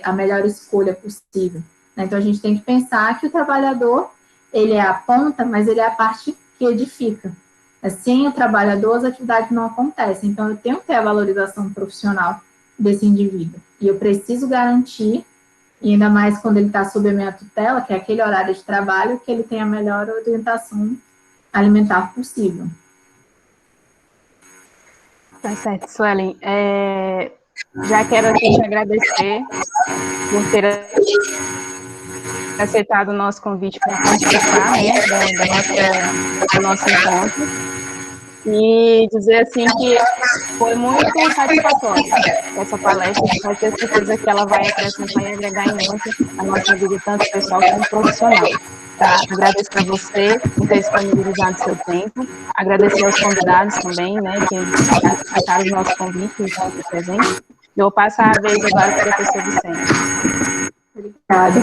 a melhor escolha possível. Né? Então, a gente tem que pensar que o trabalhador, ele é a ponta, mas ele é a parte que edifica. Sem o trabalhador, as atividades não acontecem. Então, eu tenho que ter a valorização profissional desse indivíduo. E eu preciso garantir, e ainda mais quando ele está sob a minha tutela, que é aquele horário de trabalho, que ele tenha a melhor orientação alimentar possível. Tá certo, Suelen. Já quero aqui te agradecer por ter aceitado o nosso convite para participar, né, do nosso encontro. e dizer assim que foi muito satisfatório essa palestra, vai ter certeza que ela vai acrescentar e agregar em muito a nossa vida, tanto pessoal como profissional. Tá? Agradeço a você por ter disponibilizado seu tempo, agradecer aos convidados também, né, que aceitaram o nosso convite e estão aqui presentes. Eu vou passar a vez agora para o professor Vicente. Obrigada.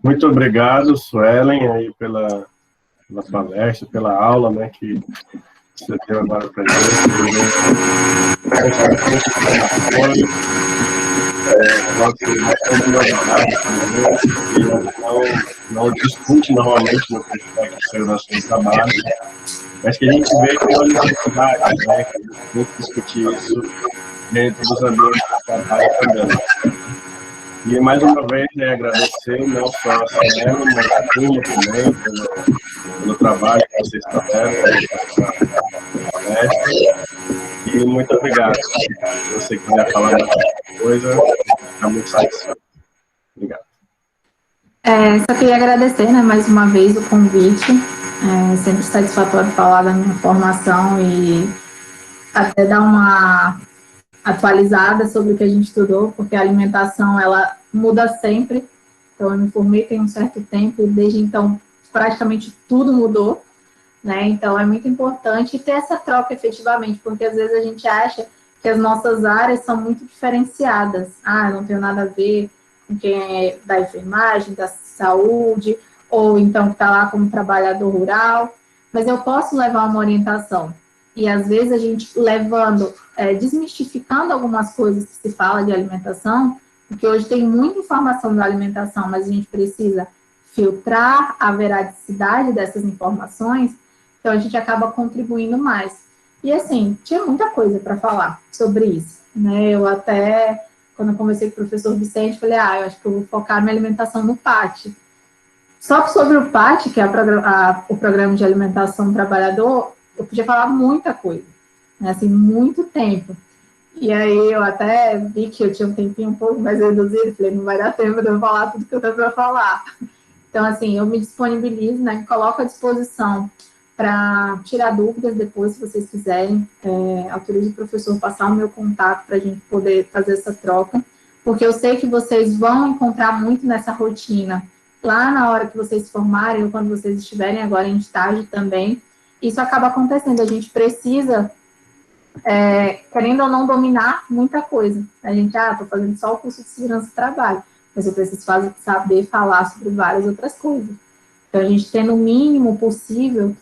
Muito obrigado, Suelen, aí pela palestra, pela aula, né, que você deu agora para a gente. Nós temos novidades também, que não discute normalmente no festival que saiu nosso trabalho, mas que a gente vê que é uma necessidade, né, que a gente tem que discutir isso dentro dos ambientes de trabalho também. E, mais uma vez, agradecer não só a Suelen, mas a turma também, pelo trabalho que vocês fizeram na palestra. E muito obrigado. Se você quiser falar mais alguma coisa, fica muito satisfeito. Obrigado. Só queria agradecer, né, mais uma vez o convite. Sempre satisfatório falar da minha formação e até dar uma atualizada sobre o que a gente estudou, porque a alimentação, ela muda sempre. Então, eu me formei tem um certo tempo e desde então praticamente tudo mudou, né? Então, é muito importante ter essa troca efetivamente, porque às vezes a gente acha que as nossas áreas são muito diferenciadas. Eu não tenho nada a ver com quem é da enfermagem, da saúde, ou então que está lá como trabalhador rural, mas eu posso levar uma orientação. E às vezes a gente levando, desmistificando algumas coisas que se fala de alimentação, porque hoje tem muita informação da alimentação, mas a gente precisa filtrar a veracidade dessas informações, então a gente acaba contribuindo mais. E assim, tinha muita coisa para falar sobre isso, né? Eu até, quando eu conversei com o professor Vicente, falei, eu acho que eu vou focar minha alimentação no PAT. Só sobre o PAT, que é o Programa de Alimentação do Trabalhador, eu podia falar muita coisa, né? Assim, muito tempo. E aí eu até vi que eu tinha um tempinho um pouco mais reduzido, falei, não vai dar tempo de eu falar tudo que eu tenho para falar. Então, assim, eu me disponibilizo, né, me coloco à disposição para tirar dúvidas depois, se vocês quiserem. Autorizo o professor passar o meu contato para a gente poder fazer essa troca, porque eu sei que vocês vão encontrar muito nessa rotina, lá na hora que vocês se formarem, ou quando vocês estiverem agora em estágio também. Isso acaba acontecendo, a gente precisa, querendo ou não, dominar muita coisa. A gente, estou fazendo só o curso de segurança do trabalho, mas eu preciso saber falar sobre várias outras coisas. Então, a gente tem, no mínimo possível,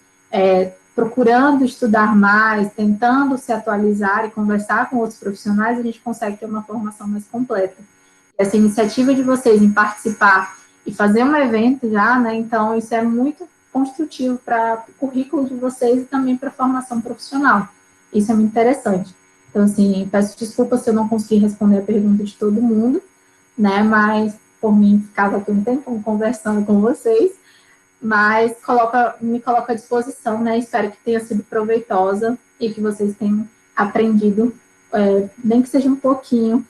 procurando estudar mais, tentando se atualizar e conversar com outros profissionais, a gente consegue ter uma formação mais completa. E essa iniciativa de vocês em participar e fazer um evento já, né, então isso é muito construtivo para o currículo de vocês e também para a formação profissional. Isso é muito interessante. Então, assim, peço desculpas se eu não consegui responder a pergunta de todo mundo, né, mas por mim ficava aqui um tempo conversando com vocês, mas me coloco à disposição, né, espero que tenha sido proveitosa e que vocês tenham aprendido, nem que seja um pouquinho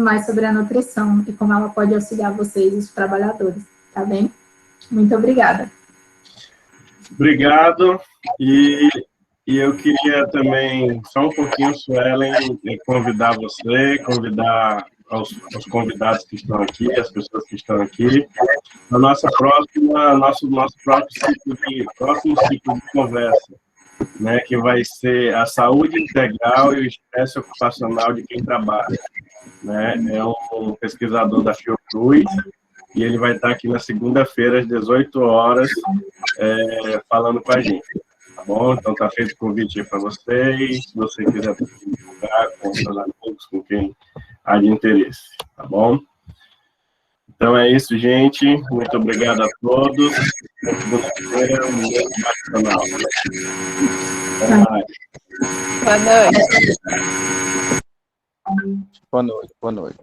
mais sobre a nutrição e como ela pode auxiliar vocês, os trabalhadores, tá bem? Muito obrigada. Obrigado, e eu queria também, só um pouquinho, Suelen, convidar convidar aos convidados que estão aqui, as pessoas que estão aqui, na nosso próximo ciclo de conversa, né, que vai ser a saúde integral e o estresse ocupacional de quem trabalha. Né? É um pesquisador da Fiocruz, e ele vai estar aqui na segunda-feira, às 18 horas, falando com a gente. Tá bom? Então, está feito o convite aí para vocês, se você quiser divulgar com seus amigos, com quem há de interesse. Tá bom? Então, é isso, gente. Muito obrigado a todos. Segunda-feira, um canal. Até mais. Boa noite. Boa noite, boa noite.